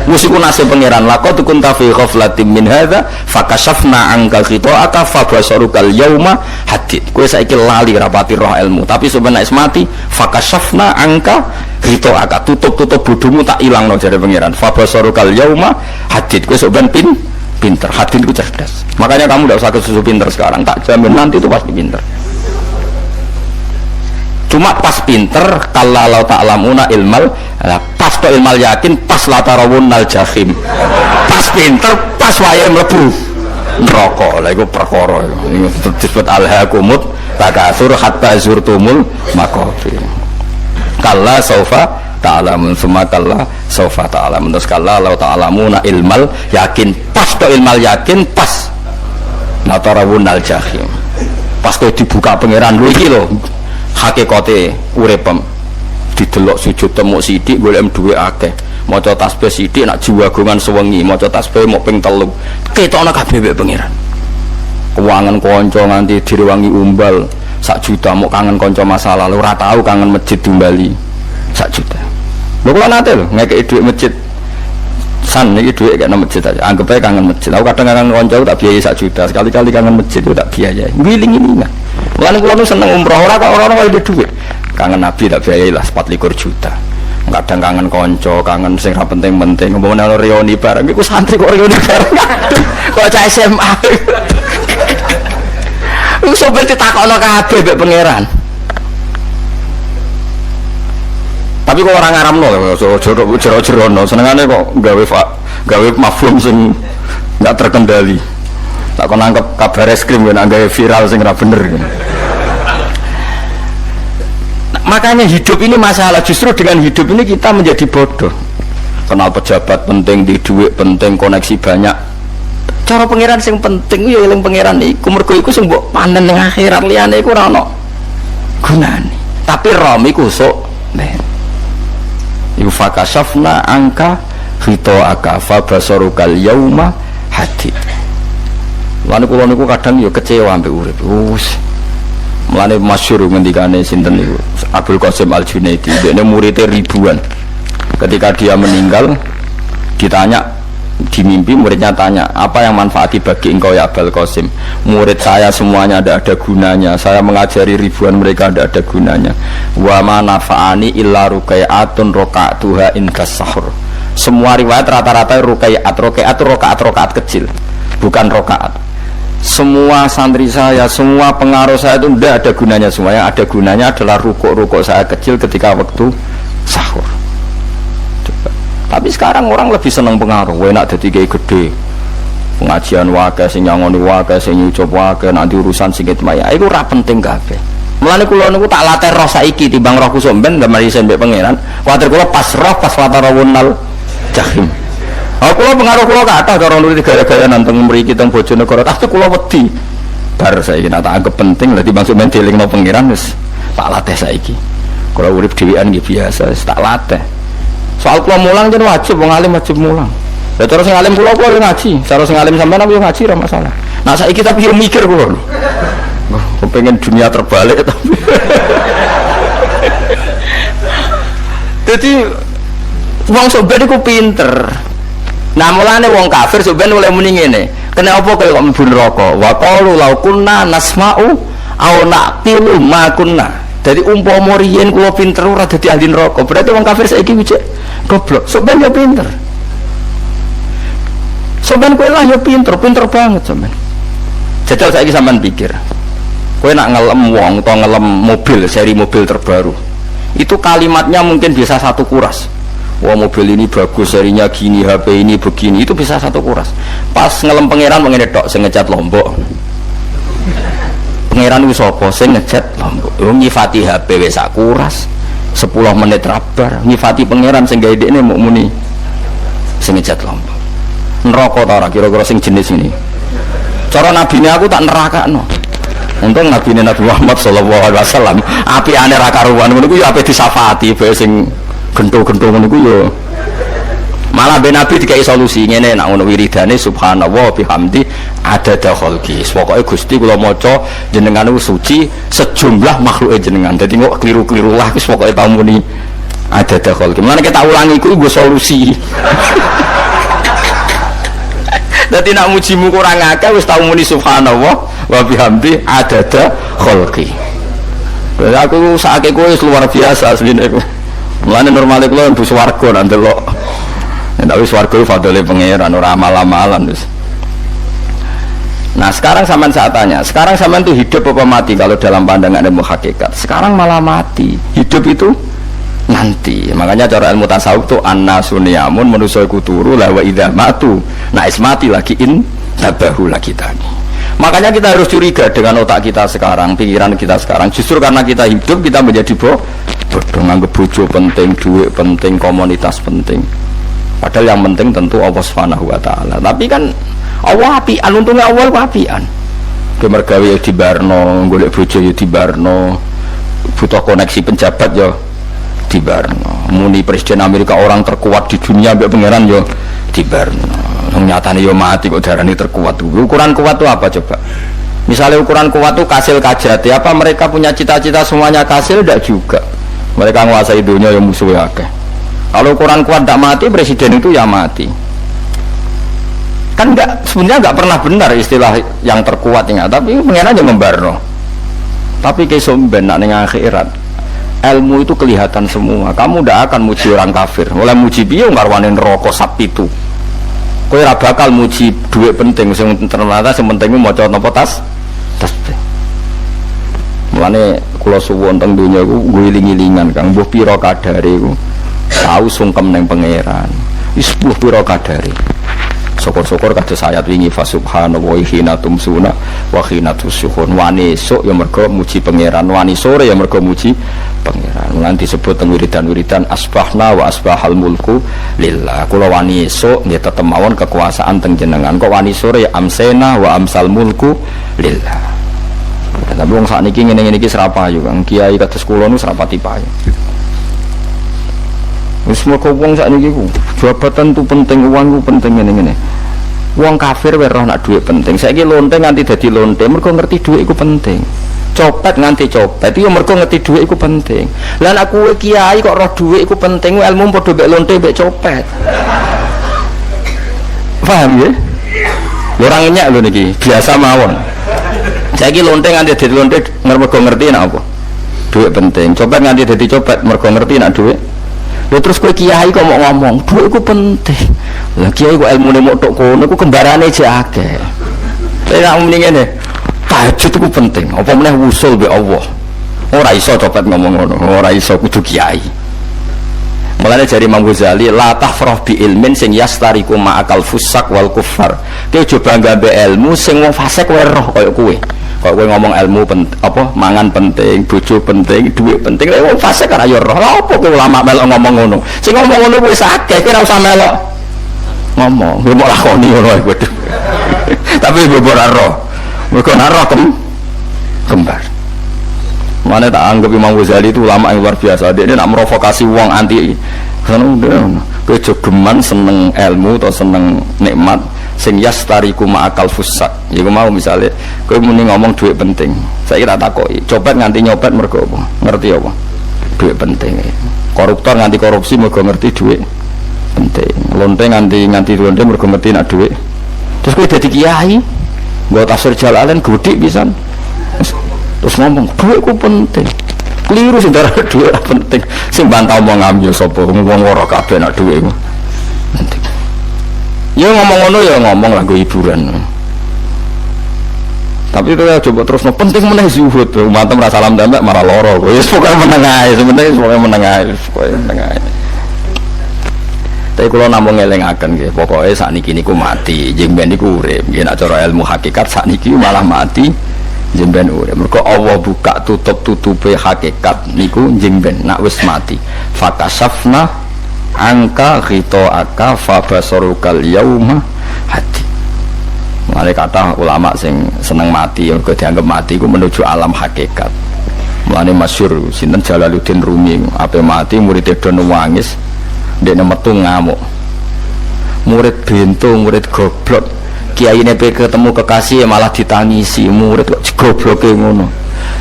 Mesti ku nasib pangeran. Laqad kunta fi ghaflatin min hadza, fakashafna anka khita'aka fabasarukal yauma hadid. Kowe saiki lali rapati roh ilmu, tapi sebenarnya mati, fakashafna anka khita'aka. Tutup bodohmu tak ilangno jare pangeran. Fabasarukal yauma hadid. Kowe sok ben pinter, hati itu cerdas. Makanya kamu tidak usah kesusu pinter sekarang, tak jamin nanti itu pasti pinter. Cuma pas pinter, kalau ta'lamuna ilmal, pas to ilmal yakin, pas latarawunnal jahim. Pas pinter, pas wayah mlebu neraka. Lha iku perkara ini disebut alhaakumut takatsur hatta zurtumul maqabir. Kalla saufa ta'lamun summa kalla saufa ta'lamun. Terus kalla law ta'lamuna ilmal yakin, pas to ilmal yakin, pas latarawunnal jahim. Pas kowe dibuka pangeran lho iki lho hakikate uripem. Didelok sujud temu sithik golek duwe akeh. Maca tasbih sithik nak jiwagongan sewengi, maca tasbih mok ping 3. Ketokno kabeh mek pangeran. Keuangan kanca nganti direwangi umbal 1 juta, mok kangen kanca masa lalu ora tau kangen masjid diumbali 1 juta. Lho kula nate lho ngekeki dhuwit masjid. San iki dhuwit kena masjid aja. Anggap ae kangen masjid. Aku kadang kangen kanca tak biayai 1 juta. Sekali-kali kangen masjid itu tak biayai. Ngiling-ngilingan. Mulane kula nu seneng umroh ora kok ora wae dhuwit. Kangen Nabi tak biayai lah 24 juta. Kadang kangen kanca, kangen sing ra penting-penting. Umpamane ana reuni bareng iku santri kok reuni bareng. Kok cah SMA. Lu sampe ditakokno kabeh mbek pangeran. Tapi kok orang ngaramno jero-jerono senengane kok gawe mafhum sing enggak terkendali. Tak kon nangkep kabar eskrim nek gawe viral sing ora bener. Makanya hidup ini masalah, justru dengan hidup ini kita menjadi bodoh. Kenal pejabat penting, di duit penting, koneksi banyak. Cara pangeran sing penting ya eling pangeran iku, mergo iku sing mbok panen ning akhirat, liyane iku ora ono gunane. Tapi rom iku sok men. Iku fakashafna angka khita'aka fabasarukal yauma hadid. Lan kula niku kadang ya kecewa ambek urip. Mulane masyhur ngendikane sinten niku Abdul Qasim Al-Junaidi, dene muridnya ribuan. Ketika dia meninggal ditanya di mimpi, muridnya tanya, apa yang manfaati bagi engkau ya Abdul Qasim? Murid saya semuanya ada gunanya, saya mengajari ribuan mereka ada gunanya. Wa ma nafa'ani illa ruqai'atun raqa'tuha indas sahur. Semua riwayat rata-rata ruqai'at, rakaat kecil, bukan rakaat. semua santri saya, semua pengaruh saya itu tidak ada gunanya semua. Yang ada gunanya adalah rukuk-rukuk saya kecil ketika waktu sahur. Coba. Tapi sekarang orang lebih senang pengaruh. Enak jadi kayak gede. Pengajian wae sing nyangoni wae sing nyucup wae nanti urusan singit maya. Iku ora penting kabeh. Mulane kula niku tak latih roh saiki timbang roh kusuk ben gambar isen mbek pangeran. Kuwatir kula pas roh pas latarawunal jahim. Oh kula pengaruh kula kathah cara nuruti gaya-gaya nanteng mriki teng Bojonegoro. Tapi kula wedi. Bar saiki tak anggap penting lah timbang sok men dilingno pangeran wis tak latih saiki. Kula urip dhewean nggih biasa wis tak latih. Soal kula mulang jen wajib wong alim wajib mulang. Ya terus sing alim kula ngaji, cara sing alim sampean aku yo ngaji ora masalah. Nah saiki tapi yo mikir kula. Oh, pengen dunia terbalik tapi. Jadi wong sobat iku pinter. Nah mulane wong kafir sobat oleh muni ngene. Kena apa kaya kok mlebu neraka? Wa qalu law kunna nasma'u aw naqilu ma kunna. Jadi umpama riyen kula pinter ora dadi ahli neraka. Berarti wong kafir saiki wicik goblok. Sobat yo pinter. Sampeyan kowe lah ya pinter banget sampeyan. Jajal saiki sampean pikir. Kowe nak ngelem wong atau ngelem mobil, seri mobil terbaru. Itu kalimatnya mungkin bisa satu kuras. Wah mobil ini bagus, serinya gini, HP ini begini, itu bisa satu kuras. Pas ngelem pangeran mengene tok sing ngecat Lombok. Pangeran ku sapa sing ngecat Lombok? Yo nyifati HP wis sak kuras. 10 menit rabar, nyifati pangeran sing gawe dekne muk muni sing ngecat Lombok. Neraka ta ora kira-kira sing jenis ini. Cara nabine aku tak nerakakno. Untung nabine Nabi Muhammad sallallahu alaihi wasallam apiane ra karuan ngono ku ya ape disafati bae sing gento-gento ngono ku ya. Malah ben Nabi dikai solusi ngene nek ngono wiridane subhanallah bihamdi adada khalqi. Pokoke Gusti kula maca jenengan suci sejumlah makhluke jenengan. Dadi kok kliru-kliru lah wis pokoke tau muni adada khalqi. Mulane kita ulangi iku nggo solusi. Dadi nak mujimu kurang akeh wis tau muni subhanallah wa bihamdi adada khalqi. Lah aku sakake kowe luar biasa asline iku. Mulane normale kula mlebu swarga nak ndelok. Nek wis swarga fadhole pangeran ora amal-amalan wis. Nah, sekarang sampean saya tanya, sekarang sampean itu hidup apa mati kalau dalam pandangan ilmu hakikat? Sekarang malah mati. Hidup itu nanti. Makanya cara ilmu tasawuf itu an-nasuniyamun manusia iku turu la wa idza matu. Nah, mati lagi tabahu lagi tadi. Makanya kita harus curiga dengan otak kita sekarang, pikiran kita sekarang. Justru karena kita hidup kita menjadi bodoh, nganggep bojo penting, duit penting, komunitas penting. Padahal yang penting tentu Allah Subhanahu wa taala. Tapi kan Allah apian, untungnya Allah apian. Kemergawe ya dibarno, golek bojo ya dibarno. Butuh koneksi penjabat ya dibarno. Muni presiden Amerika orang terkuat di dunia mbek pangeran yo dibarno. Nyatane yo mati kok darani terkuat. Ukuran kuat itu apa coba? Misalnya ukuran kuat itu kasil kajati, apa mereka punya cita-cita semuanya kasil? Tidak juga. Mereka menguasai dunia yang musuhnya akeh. Kalau ukuran kuat tidak mati, presiden itu ya mati. Kan enggak, sebenarnya enggak pernah benar istilah yang terkuatnya, tapi pangeran aja membarno. Tapi kesomben nak ning akhirat. Ilmu itu kelihatan semua. Kamu tidak akan muji orang kafir. Mulai muji piye ngarwane neraka sapi itu. Kowe ora bakal muji duit penting sing ternyata sing penting maca napa tas. Mulane kula suwun teng donya iku ngiling-ilingan Kang mbuh pira kadare iku tau sungkem ning pangeran. Wis mbuh pira kadare. Syukur-syukur kados ayat wingi fa subhanallahi hina tumsuna wa hina tusyuhun. Wani esuk ya mergo muji pangeran, wani sore ya mergo muji pangeran. Lan disebut teng wiridan-wiridan asbahna wa asbahal mulku lillah. Kula wani esuk nggih tetep mawon kekuasaan teng jenengan. Kok wani sore ya amsena wa amsal mulku lillah. Tapi wong sakniki ngene-ngene iki serapayu Kang. Kiai kados kula nu serapati payu. Wis moko wong sakniki ku jabatan tu penting, uang ku penting ngene-ngene. Wong kafir wae roh nak dhuwit penting. Saiki lonte nganti dadi lonte mergo ngerti dhuwit iku penting. Copet nganti copet iki mergo ngerti dhuwit iku penting. Lah nek kowe kiai kok roh dhuwit iku penting, ilmu padha mek lonte mek copet. Paham ya? Orang nyak lho niki, biasa mawon. Saiki lonte nganti dadi lonte mergo ngerti nek apa? Dhuwit penting. Copet nganti dadi copet mergo ngerti nek dhuwit. Lha terus kowe kiai kok mau ngomong, dhuwit iku penting. Lah kiai kok ilmune mok tok kono iku kembarane jek akeh. Nek muni ngene, tahajud itu penting. Apa meneh wusul be Allah. Ora iso copet ngomong ngono, ora iso kudu kiai. Mulane jari Imam Ghazali, la tafrah bi ilmin sing yastariku ma'akal fusak wal kuffar. Kowe coba nggambe ilmu sing wong fasik kowe roh kaya kowe. Kok kowe ngomong ilmu apa mangan penting, bojo penting, duit penting, lek wong fasik ora yo roh. Lha opo kowe ulama melok ngomong ngono? Sing ngomong ngono wis akeh, kowe ora usah melok ngomong. Kowe mok lakoni ngono ae kudu. Tapi ora roh. Mergo ora roh kembar. Mana tak anggap Imam Ghazali itu ulama yang luar biasa. Dia nak merovokasi uang anti. Karena kejogeman seneng ilmu atau seneng nikmat. Sing yastariku ma'akal fusak. Ya aku mau misalnya, kau muni ngomong duit penting. Saya kira takoi. Copet nganti nyopet mergo apa? Ngerti apa? Duit penting. Koruptor nganti korupsi mergo ngerti duit penting. Lonte nganti lonte mergo ngerti nak duit. Terus kau jadi kiai. Gua tafsir Jalalain gudik pisan. Terus ngomong duit ku penting, keliru sih darah duit penting, sing bantau mau ngambil sopo, ngomong ngorok kabeh nak duit ku penting. Ya ngomong ngono ya ngomong lagu hiburan. Tapi itu ya coba terus penting meneh zuhud, umat merasa salam dambak marah loro, ya pokoknya menengah, sebenarnya pokoknya menengah. Tapi kalau namung ngelingaken nggih, pokoknya saat niki niku mati, jeung ben niku urip, nggih nek cara ilmu hakikat saat niki malah mati. Jemben urip mergo Allah buka tutup-tutupe hakikat niku jemben nak wis mati fakasafna angka ghita'aka fabasarukal yauma hati. Mulane kata ulama sing seneng mati mergo dianggap mati iku menuju alam hakikat. Mulane masyhur sinten Jalaluddin Rumi ape mati murid do nangis ndekne metu ngamuk. Murid bento, murid goblok. Kiai ini ketemu kekasih malah ditangisi, murid kok goblok ngono.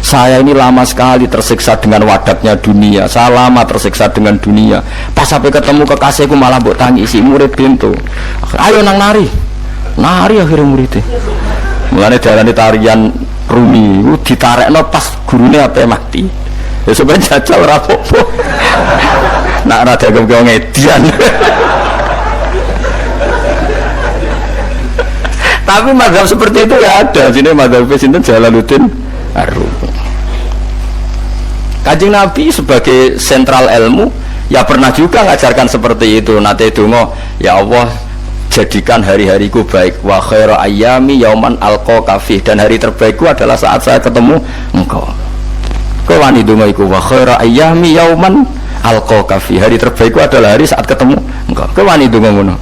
Saya ini lama sekali tersiksa dengan wadaknya dunia, saya lama tersiksa dengan dunia. Pas sampai ketemu kekasihku malah mbok tangisi, murid pintu. Ayo nang nari akhirnya muridnya. Mulane darani tarian Rumi, ditarekno pas gurune ape mati. Ya sebenarnya jajal ora apa-apa. Nak ora dagem kok ngedian. Tapi mazhab seperti itu ya ada. Sini mazhab sinten Jalaluddin Ar-Rumi. Kanjeng Nabi sebagai sentral ilmu ya pernah juga ngajarkan seperti itu. Nate donga, ya Allah jadikan hari-hariku baik wa khairu ayyami yauman alqa kafih, dan hari terbaikku adalah saat saya ketemu engkau. Kau wani donga iku wa khairu ayyami yauman alqa kafih, hari terbaikku adalah hari saat ketemu engkau. Kau wani donga ngono.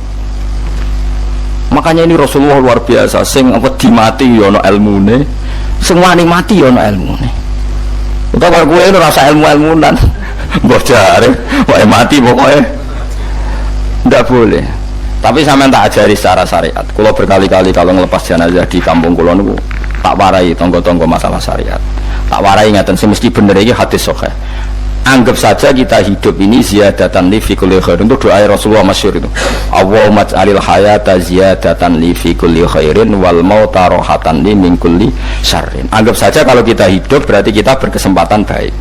Makanya ini Rasulullah luar biasa, sing apa dimati ya ana ilmune, sing wani mati ya ana ilmune. Utawa kowe ora rasa ilmu-ilmunan. Mbok jare, wae mati pokoknya ndak boleh. Tapi sampean tak ajari secara syariat. Kula berkali-kali kalau ngelepas jenazah di kampung kula niku tak warai tonggo-tonggo masalah syariat. Tak warai ngaten sing mesti bener iki hadis sahih. Anggap saja kita hidup ini ziyadatan li fi kulli khair. Untuk doa Rasulullah masyhur itu. Allahumma ij'alil hayata ziyadatan li fi kulli khairin wal mauta rahatan li min kulli syarrin. Anggap saja kalau kita hidup berarti kita berkesempatan baik.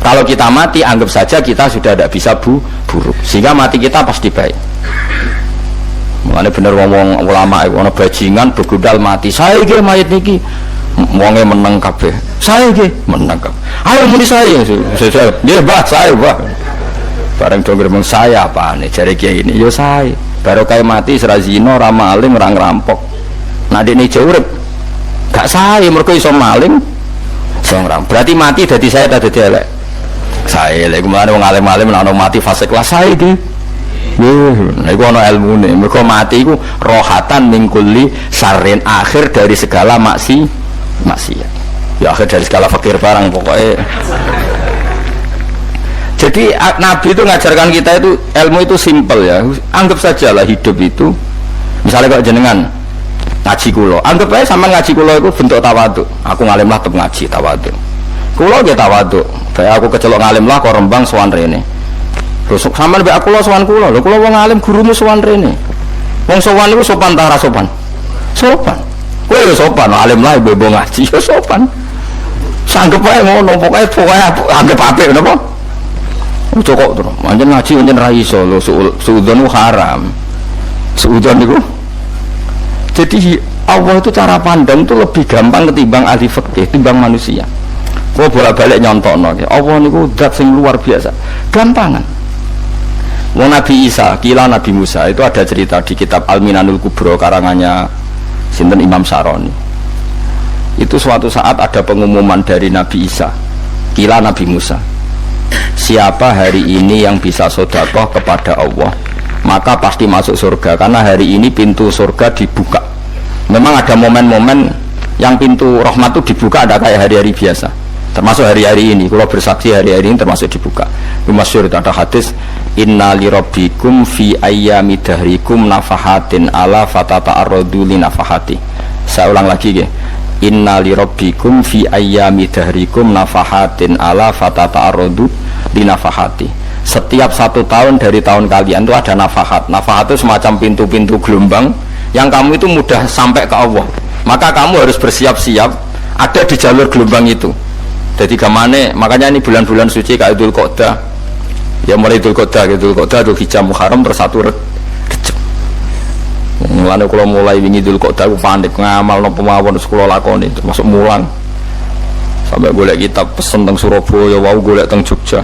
Kalau kita mati anggap saja kita sudah tidak bisa buruk. Sehingga mati kita pasti baik. Mulane bener ngomong ulama ono bajingan begudal mati. Saya iki mayit niki wonge meneng kabeh. Saya iki meneng kabeh. Ayo muni saya. Dia bah saya bah. Bareng dongger mung saya apane jare kiai ini yo saya. Baru kae mati sira zina, ora maling, ora ngrampok. Nek dene urip gak saya mergo iso maling. Iso ngrampok. Berarti mati dadi saya ta dadi elek. Saya lek kemana wong alim-alim nek mati fase kelas saya iki. Iku ana ilmune. Mergo mati iku rohatan min kulli syarrin, akhir dari segala maksiat. Ya akhir dari segala fakir barang pokoknya. Jadi Nabi itu ngajarkan kita itu ilmu itu simpel ya. Anggap saja lah hidup itu. Misalnya kalau jenengan ngaji kulo, anggap aja sama ngaji kulo itu bentuk tawaduk. Aku ngalim lah tetap ngaji tawaduk. Kulo dia tawaduk. Kayak aku kecelok ngalim lah kok rembang sowan rene. Terus sama lebih aku lo sowan kulo. Lo kulo wong ngalim gurumu sowan rene. Wong sowan itu sopan tak sopan? Sopan. Kowe yo sopan, alim lah ibu ngaji yo sopan. Sanggep ae ngono, pokoknya anggap apik napa? Cocok terus. Anjen ngaji anjen ra iso lho, suudzon haram. Suudzon niku. Jadi Allah itu cara pandang itu lebih gampang ketimbang ahli fikih, timbang manusia. Kau bolak-balik nyontokno, Allah niku zat sing luar biasa, gampangan. Wong Nabi Isa, kila Nabi Musa itu ada cerita di kitab Al-Minanul Kubro karangannya sinten Imam Saroni. Itu suatu saat ada pengumuman dari Nabi Isa, kila Nabi Musa. Siapa hari ini yang bisa sedekah kepada Allah, maka pasti masuk surga, karena hari ini pintu surga dibuka. Memang ada momen-momen yang pintu rahmat itu dibuka, ada kayak hari-hari biasa, termasuk hari-hari ini. Kalau bersaksi hari-hari ini termasuk dibuka. Masyhur itu ada hadis, inna li rabbikum fi ayyami dahrikum nafahatin ala fatata'arradu li nafahati. Saya ulang lagi ya, inna li rabbikum fi ayyami dahrikum nafahatin ala fatata'arradu li nafahati. Setiap 1 tahun dari tahun kalian itu ada nafahat. Nafahat itu semacam pintu-pintu gelombang yang kamu itu mudah sampai ke Allah, maka kamu harus bersiap-siap ada di jalur gelombang itu. Jadi kemana? Makanya ini bulan-bulan suci kayak Dzul Qa'dah, ya mulai Dzul Qa'dah, Dzul Hijjah, Muharram bersatu Rejab. Mulane kalau mulai wingi Dzul Qa'dah aku panik ngamal nopo mawon sekolah lakoni, termasuk mulang. Sampai golek kitab pesen teng Surabaya, wau golek teng Jogja.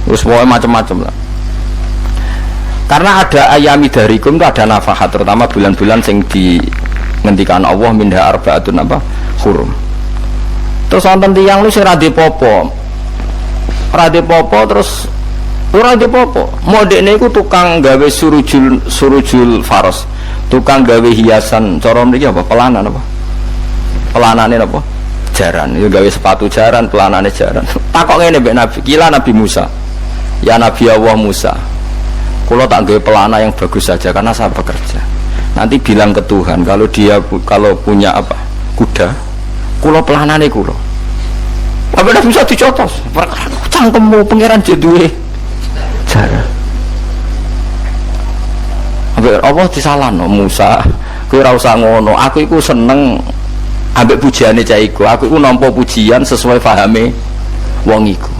Terus pokoknya macam-macam lah. Karena ada ayami darikum itu ada nafahat, terutama bulan-bulan sing dingendikan Allah minha arba'atun apa hurum. Terus wonten tiyang lu sing ra dipopo terus ora dipopo. Modene iku tukang gawe surujul faros, tukang gawe hiasan cara mriki apa pelanan apa? Pelanane apa? Jaran. Ya gawe sepatu jaran, pelanane jaran. Takok ngene mbek Nabi, kila Nabi Musa. Ya Nabi Allah Musa, kalau tak gawe pelana yang bagus saja karena saya bekerja. Nanti bilang ke Tuhan kalau punya apa kuda, kulo pelanane kulo. Apa dah bisa dicotos? Perkara cangkemmu pangeran jeduwe. Cara. Apa disalahno Musa? Kowe ora usah ngono. Aku iku seneng ambek pujiane cah iku. Aku iku nampa pujian sesuai pahame wong iku.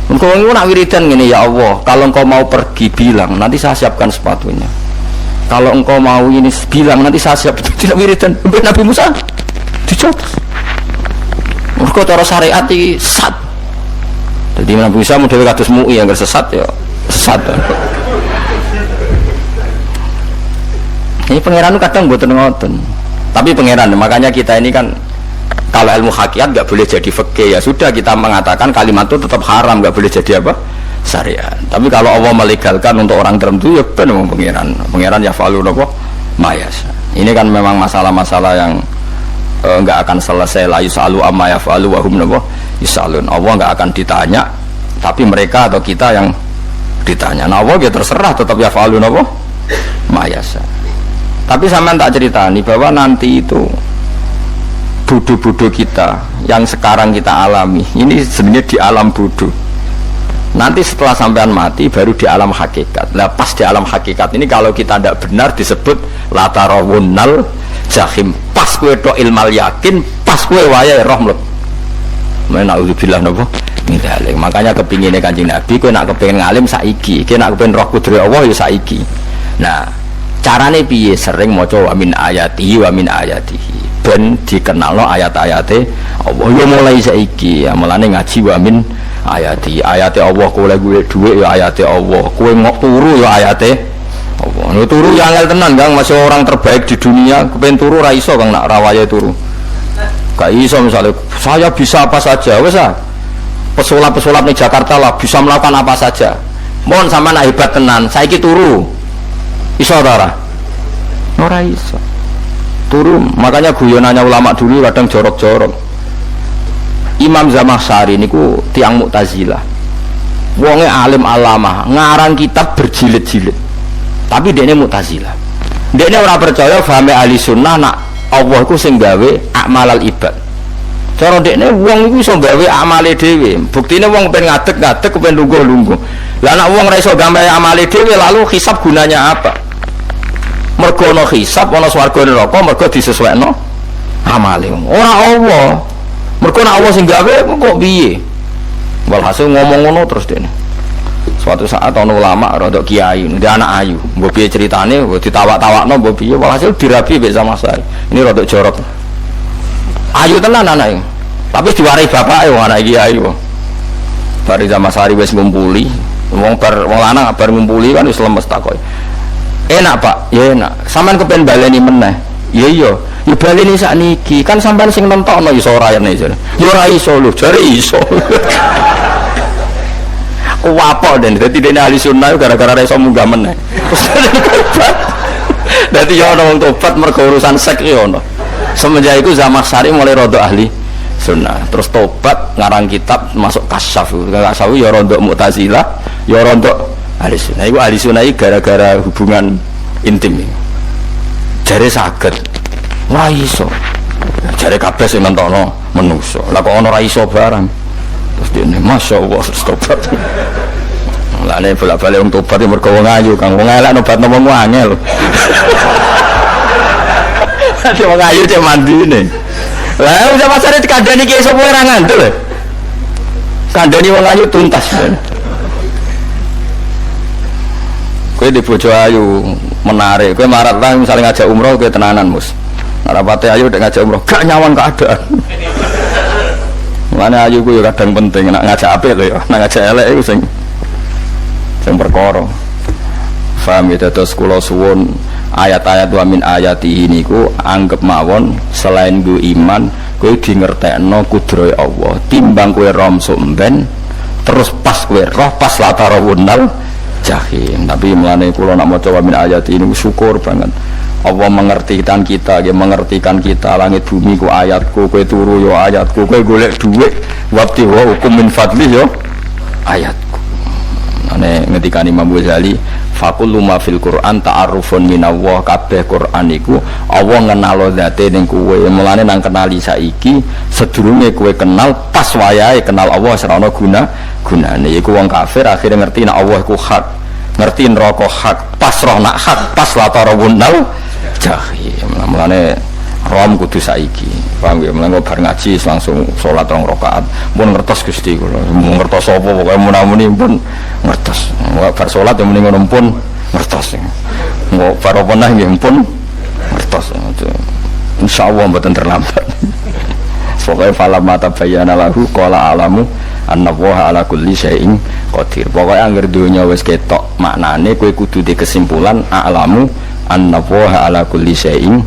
Engkau nak wiridan gini, ya Allah, kalau engkau mau pergi bilang, nanti saya siapkan sepatunya. Kalau engkau mau ini bilang, nanti saya siap. Tidak wiridan. Nabi Musa dicotos. Engkau cara syariat ini sesat. Jadi Nabi Musa mau dewe kados MUI yang sesat ya sesat. Ini pangeran kadang mboten ngoten. Tapi pangeran, makanya kita ini kan kalau ilmu hakikat nggak boleh jadi fikih, ya sudah kita mengatakan kalimat itu tetap haram, nggak boleh jadi apa syariat. Tapi kalau Allah melegalkan untuk orang tertentu, ya benar pangeran ya falu nopo mayas. Ini kan memang masalah-masalah yang nggak akan selesai. La yusalu amma yafalu wa hum nopo yusalun. Allah nggak akan ditanya, tapi mereka atau kita yang ditanya. Nah Allah ya terserah, tetap ya falu nopo mayas. Tapi sampean tak cerita nih bahwa nanti itu bodoh-bodoh kita yang sekarang kita alami ini sebenarnya di alam bodoh. Nanti setelah sampean mati baru di alam hakikat. Nah pas di alam hakikat ini kalau kita tidak benar disebut latarawunnal jahim. Pas kue do ilmal yakin, pas kue wayai roh. Na'udzubillah napa min dzalik. Makanya kepingine Kanjeng Nabi, kue nak kepengin ngalim saiki, kue nak kepengin roh kudri Allah ya saiki. Nah carane piye? Sering maca wa min ayatihi wa min ayatihi, ben dikenalno ayat-ayate Allah ya mulai saiki. Ya mulane ngaji wa min ayati Allah. Kowe golek dhuwit ya ayate Allah, kowe ngok turu ya ayate Allah. Nek turu ya angel tenan Kang, masih orang terbaik di dunia kepen turu ra iso Kang, nak rawaye turu gak iso. Misalnya saya bisa apa saja wis ah, pesulap-pesulap di Jakarta lah bisa melakukan apa saja. Mohon sama nak hebat tenan saiki turu iso ora? Ora iso turu. Makanya guyonannya ulama dulu kadang jorok-jorok. Imam Zamakhsyari niku tiang Mu'tazilah, wonge alim alamah, ngarang kitab berjilid-jilid, tapi dekne Mu'tazilah. Dekne ora percaya fahame ahli sunnah nak Allah iku sing gawe amalal ibad. Cara dekne wong iku iso gawe amale dhewe. Buktine wong pengen ngadeg-ngadeg kepen lungguh-lungguh. Lah nek wong ora iso gawe amale dhewe lalu hisab gunanya apa? Mergo ana hisab, ana swarga neraka, mergo disesuaikno amale. Ora Allah. Mergo nek Allah sing gawe kok piye? Walhasil ngomong ngono terus dene. Suatu saat ana ulama rodok kiai, dia anak ayu, mbok piye ceritane, mbok ditawak-tawakno mbok piye, walhasil dirabi mbek sama saya. Ini rodok jorok. Ayu tenan anake. Tapi diwarai bapake wong anak kiai kok. Bari sama sari wis ngumpuli, wong lanang bar ngumpuli kan wis lemes takoki. Enak Pak, ya enak. Sampeyan kepen baleni meneh. Ya iya, ya baleni sakniki. Kan sampeyan sing nentokno iso ora yene jare. Ya ora iso lho, jare iso. Kuwapo den dadi dene ahli sunnah gara-gara iso munggah meneh. Dadi ya ono wong tobat mergo urusan sek ya ono. Semenjak itu Zamakhsyari mulai rodok ahli sunnah. Terus tobat ngarang kitab masuk kasyaf. Kasyaf ya rodok Mu'tazilah, ya rodok ahli sunnah. Iku ahli sunnah gara-gara hubungan intim. Jare saged. Ora iso. Jare kabeh sing nentokno menungso. Lah kok ana ora iso barang. Terus dene masyaallah terus tobat. Lah nek bolak-balik wong tobat mergo wong ayu, Kang. Wong elek nobatno wong angel. Ade wong ayu cek mandine. Lah udah pasare dikandani ki iso ora ngandel. Kandani wong ayu tuntas. Kowe di bojo ayu menarik, kowe marat lah misalnya ngajak umroh kowe tenanan mus. Rapate ayu nek ngajak umroh gak nyawan keadaan. Mulane ayu ku ya kadang penting nek ngajak apik lho ya, nek ngajak elek iku sing perkara. Paham ya terus kula suwun ayat-ayat wa min ayati niku anggap mawon selain ku iman kowe di ngertekno kudrohe Allah timbang kowe rom somben terus pas kowe roh pas latarawunal jahim. Tapi mulane kula nak maca wa min ayati ini syukur banget Allah mengertikan kita, dia mengertikan kita langit bumi ku ayatku, kowe turu yo ayatku, kowe golek dhuwit wabti wa hukum min fadli yo ayatku. Ane ngendikane Imam Ghazali faqullu ma fil Qur'an ta'arufun minallah, kabeh Qur'an iku Allah ngenalo zate ning kowe. Mulane nang kenali saiki sedurunge kowe kenal pas wayahe kenal Allah serana gunane. Iku wong kafir akhirnya ngerti nek Allah iku hak, ngerti neraka hak, pas roh nak hak, pas latarawunal jahim. Mulane rom kudu saiki. Paham ya? Mulane bar ngaji langsung salat 2 rakaat. Mun ngertos Gusti kula. Mun ngertos apa pokoke munamuni pun ngertos. Bar salat ya muni ngono pun ngertos. Engko bar apa nah nggih pun ngertos. Insyaallah mboten terlambat. Pokoke falamma tabayyana lahu qala alamu annallaha ala kulli syai'in qadir. Pokoke anggere donya wis ketok maknane kowe kudu di kesimpulan alamu annallaha ala kulli syai'in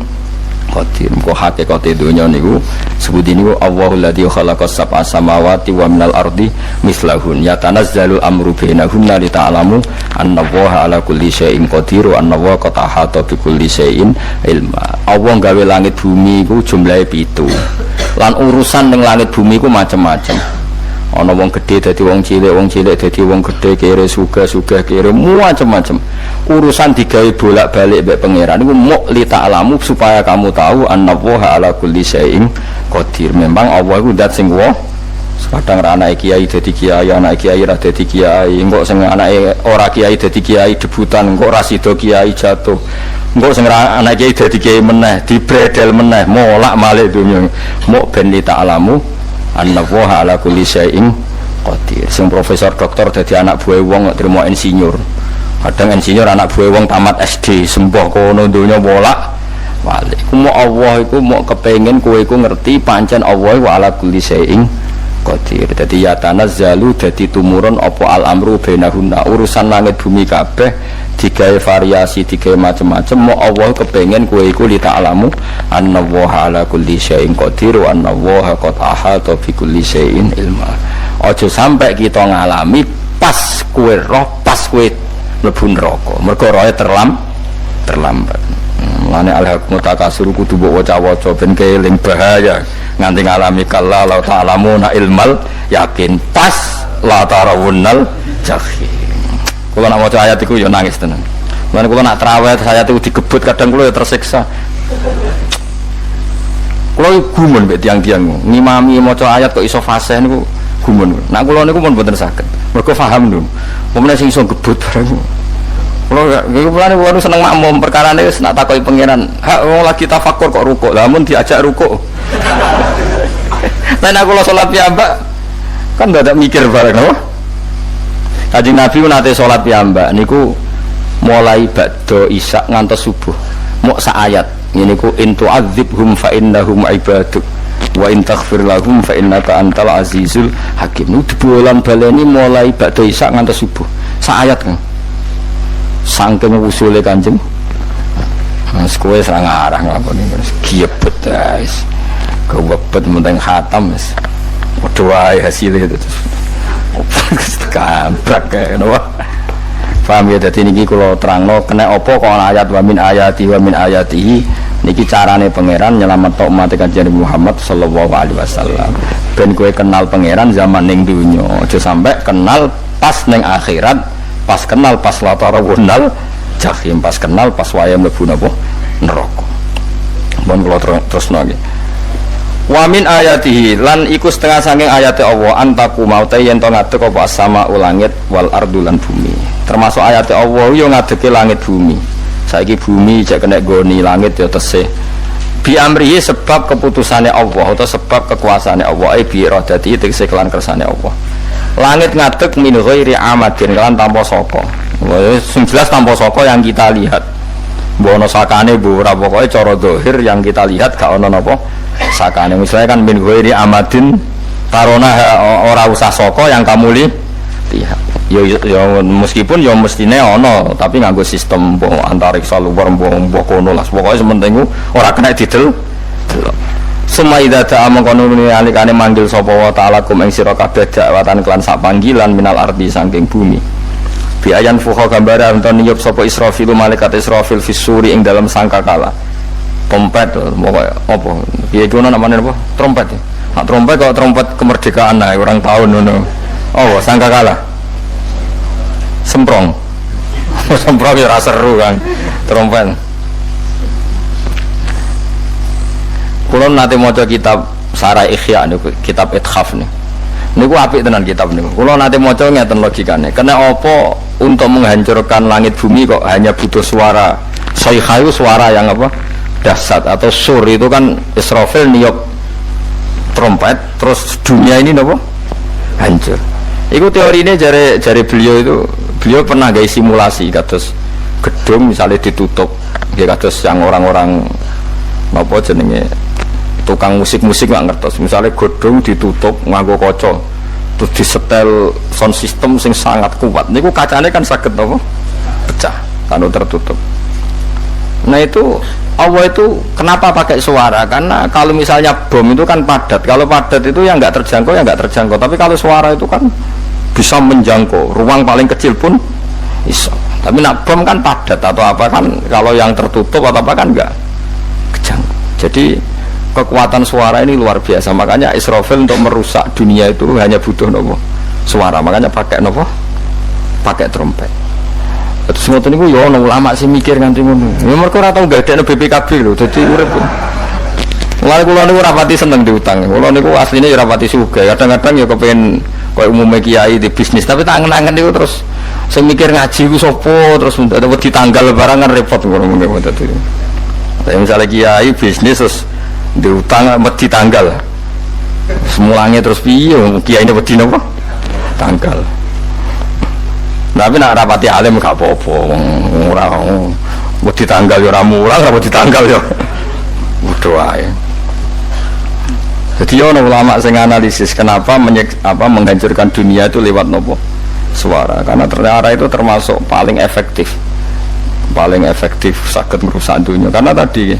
qadir. Kok hakikate donya niku sebut niku Allahul ladzi khalaqas sab'a samawati wa minal ardi mislahun yatanazzalul amru bainahunna li ta'lamu annallaha ala kulli syai'in qadir wa annallaha qad ahata bi kulli syai'in ilma. Allah gawe langit bumi iku jumlahe 7. Lan urusan ning langit bumi iku macam-macam. Ana wong gedhe dadi wong cilik dadi wong gedhe, kere sugih kere macam-macam. Urusan digawe bolak-balik mbek pangeran niku muk li ta'lamu supaya kamu tahu annallaha ala kulli syai'in qadir. Memang Allah iku zat sing wa. Kadang ra anake kiai dadi kiai, anake kiai ra dadi kiai, engko sing anake ora kiai dadi kiai debutan, engko ra sida kiai jatuh. Engko sing anake kiai dadi kiai meneh, dibredel meneh, molak-malik dunya. Muk ben li ta'lamu annallaha ala kulli syai'in qadir. Sing profesor doktor dadi anak buah wong trimo insinyur. Kadang insinyur anak buah wong tamat SD, sembah kono donya bolak-balik. Ku mau Allah iku mau kepengin kowe iku ngerti pancen Allah wa ala kulli syai'in qadir. Dadi ya tanazzalu dadi tumurun apa al amru bainahunna, urusan langit bumi kabeh digawe variasi, digawe macam-macam. Mau Allah kepengin kowe iku li ta'lamu annallaha ala kulli syai'in qadir wa annallaha qad ahata bi kulli syai'in ilma. Aja sampai kita ngalami pas kowe roh, pas kowe mlebu neraka. Mergo rohe terlambat. Mulane al-haqmu takasur kudu mbok waca-waca ben keling bahaya nganti ngalami kala la ta'lamuna ilmal yakin pas la tarawunnal jahim. Kula nak maca ayat iku ya nangis tenan. Mulane kula nak traweh ayat iku digebut kadang kula ya tersiksa. Kula gumun mbek tiang-tiang ngimami maca ayat kok iso fasih niku gumun. Nak kula niku pun mboten saged. Mergo paham lho. Pemene sing iso gebut bareng. Kula niku mulane seneng makmum perkarane wis nak takoki pangeran. Hak wong lagi tafakur kok rukuk. Lah mun diajak rukuk. Nek aku salat piyambak kan ndak mikir bareng apa? Kanjeng Nabi nate salat piyambak niku mulai ba'da isya ngantos subuh. Mok sak ayat. Niku in tu'adzibhum fa innahum ibaduk wa in taghfir lahum fa innaka antal azizul hakim. Nu dibolan baleni mulai ba'da isya ngantos subuh. Sak ayat kan. Saking usule Kanjeng. Mas kowe serang arah nglakoni giebet guys. Kewebet menteng khatam wis. Padha wae hasilnya itu. Kabrak kae napa. Paham ya, dadi niki kula terangno kena apa kok ana ayat wa min ayatihi niki carane pangeran nyelametno umat Kanjeng Muhammad sallallahu alaihi wasallam. Ben kowe kenal pangeran zaman ning dunya, aja sampai kenal pas ning akhirat, pas kenal pas latarawunal jahim, pas kenal pas wayahe mlebu napa neraka. Mun kula terusno nggih. Wa min ayatihi lan iku setengah saking ayate Allah antaku maute yen to ngadeg apa sama langit wal ardu lan bumi. Termasuk ayate Allah yo ngadege langit bumi. Saiki bumi jek kena goni langit yo tesih. Bi amrihi sebab keputusane Allah atau sebab kekuasaane Allah bi iradati tegese kelan kersane Allah. Langit ngadeg min ghairi amadin kelan tanpa saka. Sing jelas tanpa saka yang kita lihat. Mbok ana sakane mbok ora pokoke cara zahir yang kita lihat gak ana napa sakane. Misalnya kan min ghairi amadin tarona ora usah saka yang kamu lihat. Ya meskipun ya mestine ana tapi nganggo sistem antariksa luar mbok kono lah. Pokoke sementing ora kena didel. Semaida ta mangkono alikane manggil sapa wa ta'ala kum ing sira kabeh dakwatan kelan sak panggilan minal ardi saking bumi. Bi ayan fuha gambara enten niyup sapa Israfil malaikat Israfil fisuri ing dalam sangkakala. Trompet pokoke apa? Piye iku namane apa? Trompet. Nek trompet kok trompet kemerdekaan nah orang tahun ngono. Oh, sangkakala. Semprong. Semprong ya ora seru kan. Trompet. Kulo nate maca kitab Sarah Ikhya niku, kitab Ithaf niku. Niku apik tenan kitab niku. Kulo nate maca ngeten logikane. Kena apa untuk menghancurkan langit bumi kok hanya butuh suara. Sayhayu suara yang apa? Dahsyat atau sur itu kan Israfil niup trompet terus dunia ini nopo hancur. Itu teori ini jari beliau pernah gaya simulasi kados gedung misalnya ditutup kayak kados yang orang-orang nopo jenenge tukang musik nggak ngertos misalnya gedung ditutup nganggo kaca terus disetel sound system sing sangat kuat. Niku kacanya kan sakit nopo pecah kalau tertutup. Nah itu Allah itu kenapa pakai suara? Karena kalau misalnya bom itu kan padat. Kalau padat itu yang nggak terjangkau ya nggak terjangkau. Tapi kalau suara itu kan bisa menjangkau. Ruang paling kecil pun bisa. Tapi nak bom kan padat atau apa kan? Kalau yang tertutup atau apa kan nggak kejangkau. Jadi kekuatan suara ini luar biasa. Makanya Israfil untuk merusak dunia itu hanya butuh nopo suara. Makanya pakai nopo pakai trompet. Terus ngoten niku ya ana ulama sing mikir nganti ngono. Ya mergo ora tau gadekno BPKB lho, dadi urip. Mulane kula niku ora pati seneng diutang. Kula niku asline ya ora pati sugih. Kadang-kadang ya kepengin koyo umume kiai di bisnis, tapi tak angen-angen niku terus sing mikir ngaji ku sapa, terus wedi tanggal barang kan repot ngono niku dadi. Tapi misalnya kiai bisnis terus diutang wedi tanggal. Semulange terus piye kiai wedi napa? Tanggal. Tapi nak rapati alim gak apa-apa, ora wedi tanggal ya ora mulang, ora wedi tanggal ya padha wae. Jadi ana ulama sing analisis kenapa menghancurkan dunia itu lewat nopo? Suara. Karena ternyata itu termasuk paling efektif sakit merusak dunia. Karena tadi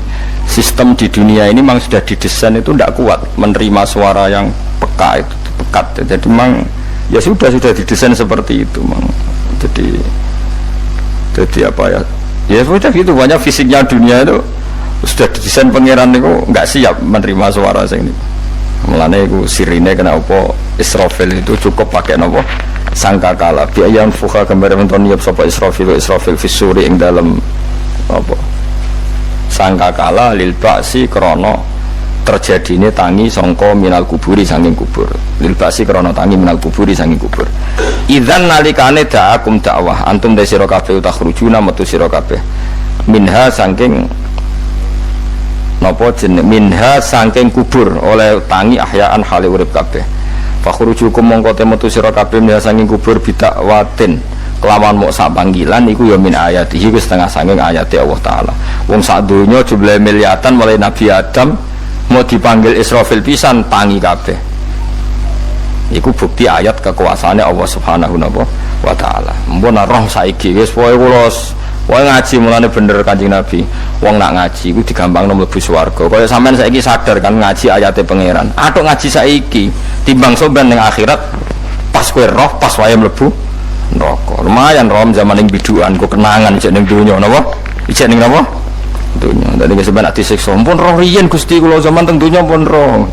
sistem di dunia ini memang sudah didesain itu tidak kuat menerima suara yang pekat. Jadi memang ya sudah didesain seperti itu memang. Jadi apa ya? Ya sudah gitu, banyak fisiknya dunia itu sudah didesain pangeran itu nggak siap menerima suara sing ini. Mulane iku sirine kena apa Israfil itu cukup pakai nopo sangkakala. Biayan fuha gambar menton niup sapa Israfil fisuri ing dalam apa sangkakala lil ba'si krana terjadine tangi sangka minal kuburi saking kubur. Lil ba'si krana tangi minal kuburi saking kubur. Idzan nalikane da'akum dakwah antum de sira kabeh takhrujuna metu sira kabeh minha saking napa jeneng minha saking kubur oleh tangi ahyaan hale urip kabeh. Fakhurujukum mongko temetu sira kabeh sanging kubur bidak watin kelawan mok sak panggilan iku ya min ayatihi wis setengah sanging ayate Allah taala. Wong sak donya jumlah miliatan mulai Nabi Adam mau dipanggil Israfil pisan tangi kabeh. Iku bukti ayat kekuasaane Allah Subhanahu wa taala. Mumpun roh saiki wis pokoke kula wae ngaji mulane bener Kanjeng Nabi. Wong nak ngaji iku digampangno mlebu swarga. Kaya sampean saiki sadar kan ngaji ayate pangeran. Atuk ngaji saiki timbang soban ning akhirat pas kowe roh pas wae mlebu neraka. Lumayan rom zaman ning bidukan kok kenangan cek ning donya napa? Cek ning napa? Donya. Dadi sampean ati siksa. Pun roh riyen Gusti kula zaman teng donya pun roh.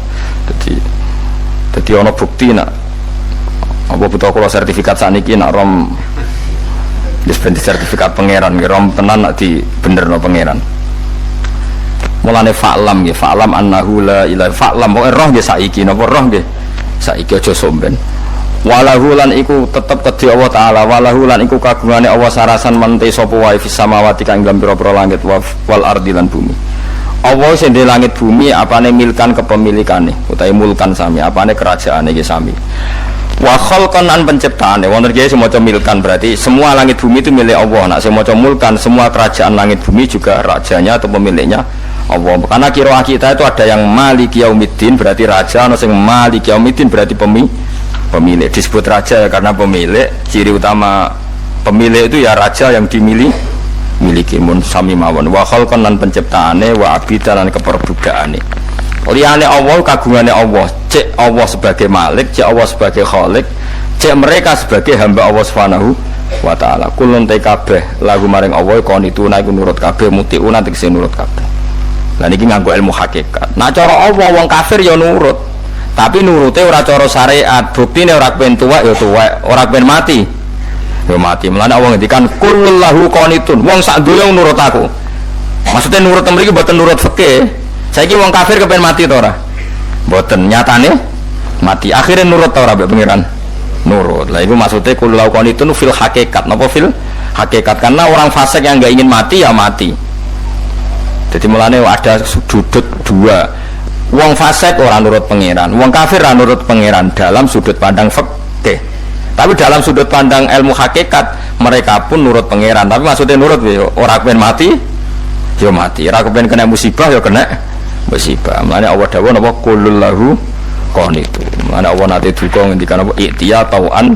Dadi ana bukti nak apa butuh kula sertifikat saniki nak rom wis ben sertifikat pangeran rom tenan nak di benerno pangeran. Mulane fa'lam nggih, fa'lam annahu la ilaha fa'lam pokoke roh nggih saiki napa roh nggih. Saiki aja somben. Walahu lan iku tetep kedhi Allah taala, walahu lan iku kagungane Allah sarasan mante sapa wae fis samawati kang dalam pira-pira langit wal ardi lan bumi. Allah sing di langit bumi apane milkan kepemilikane utawi mulkan sami, apane kerajaane iki sami. Wa khalqan an penciptaane wonten iki semoga milkan berarti semua langit bumi itu milik Allah. Nak semoga mulkan semua kerajaan langit bumi juga rajanya atau pemiliknya Allah. Karena qiraah kita itu ada yang Maliki Yaumiddin berarti raja, ana sing Maliki Yaumiddin berarti pemilik. Disebut raja ya karena pemilik, ciri utama pemilik itu ya raja yang miliki mun sami mawon. Wa khalqan lan penciptaane wa abidan lan keperbudaane. Liyane Allah kagungane Allah, cek Allah sebagai malik, cek Allah sebagai khalik, cek mereka sebagai hamba Allah Subhanahu wa taala. Kulun te kabeh lagu maring Allah konituna iku nurut kabeh mutiuna tegese nurut kabeh. Lah niki nganggo ilmu hakikat. Nah cara Allah wong kafir ya nurut. Tapi nurute ora cara syariat, buktine ora kepen tuwek ya tuwek, ora kepen mati ya mati. Mulane Allah ngendikan kullahu qanitun, wong sak donya nurut aku. Maksudnya nurut mriki mboten nurut fikih. Saiki wong kafir kepen mati ta ora? Mboten, nyatane mati. Akhirnya nurut ta ora mbek pangeran? Nurut. Lah iku maksudnya kullahu qanitun fil hakikat. Napa fil hakikat? Karena orang fasik yang enggak ingin mati ya mati. Jadi mulane ada sudut dua. Wong fasik orang nurut pangeran, wong kafir orang nurut pangeran dalam sudut pandang fikih. Tapi dalam sudut pandang ilmu hakikat mereka pun nurut pangeran. Tapi maksudnya nurut orang kepen mati, yo mati. Orang kepen kena musibah yo kena musibah. Mulane Allah dawuh napa qulul lahu qanitu. Mulane Allah nate duka ngendikan apa iktiya tauan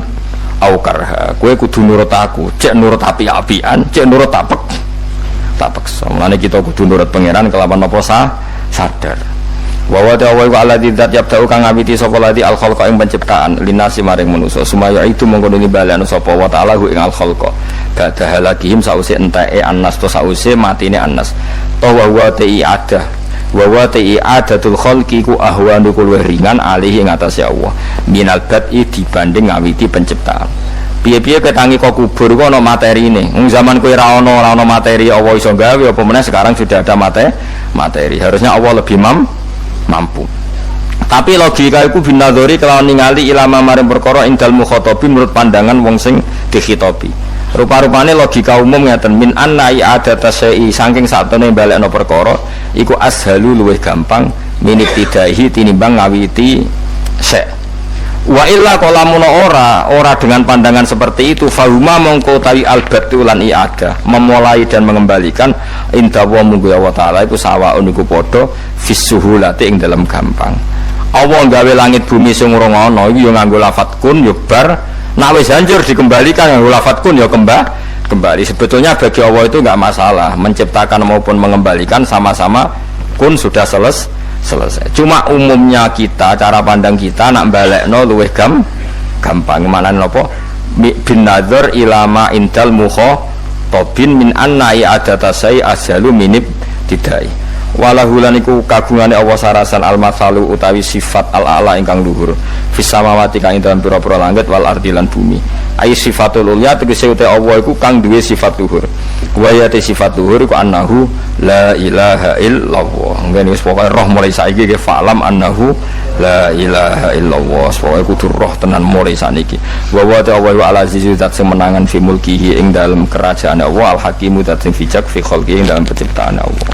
au karha. Kowe kudu nurut aku, cek nurut api-apian, cek nurut tak paksa. Mulane kita kudu nurut pangeran kelawan apa sadar. Wa wa ta'ala wa alladzi dzat yabda'u kang ngawiti sapa ladi al khalqa ing penciptaan linasi maring manusa sumaya itu mongko nibalani sapa wa ta'ala ing al khalqa badha halakihim sause enteke annas to sause matine annas to wa wa ti ada wa wa ti adatul khalqi ku ahwanu luwih ringan alih ing atase Allah minal bad'i dibanding ngawiti penciptaan. Piye-piye ketangi kok kubur kok ana materine. Zaman kowe ra ana materi Allah iso gawe apa meneh sekarang sudah ada materi. Harusnya Allah lebih mampu. Tapi logika iku binadzori kelawan ningali ilama maring perkara indal mukhatabin menurut pandangan wong sing dikhitobi. Rupa-rupane logika umum ngeten min anna i'adata syai'i saking satene balekno perkara iku ashalu luwih gampang minibtidaihi tinimbang ngawiti syai'. Wa illa qalamun ora dengan pandangan seperti itu fahuma mongko tawi albatu lan i'adah memulai dan mengembalikan inda wa munggu Allah taala iku sawaun iku padha fisuhulati ing dalam gampang. Allah gawe langit bumi sing ora ana iki ya nganggo lafat kun ya bar nek wis hancur dikembalikan nganggo lafat kun ya kembali. Sebetulnya bagi Allah itu enggak masalah menciptakan maupun mengembalikan sama-sama kun sudah selesai. Cuma umumnya kita cara pandang kita nak balekno luwih gampang mana nopo bin nadzar ilama indal mukhatabin min anna i'adata syai ashalu minib tidai walahulan iku kagungane Allah sarasan al-mathalu utawi sifat al-a'la ingkang luhur fis samawati kang ing dalem pira-pira langit wal ardi lan bumi ai sifatul ulya tegese uta Allah iku kang duwe sifat luhur wa ya sifat luhur iku annahu la ilaha illallah. Ngene wis pokoke roh mulai saiki ke fa'lam annahu la ilaha illallah. Pokoke kudu roh tenan mulai saniki. Wa wa ta'ala wa ala azizu zat semenangan fi mulkihi ing dalam kerajaan Allah al hakimu zat sing bijak fi khalqihi ing dalam penciptaan Allah.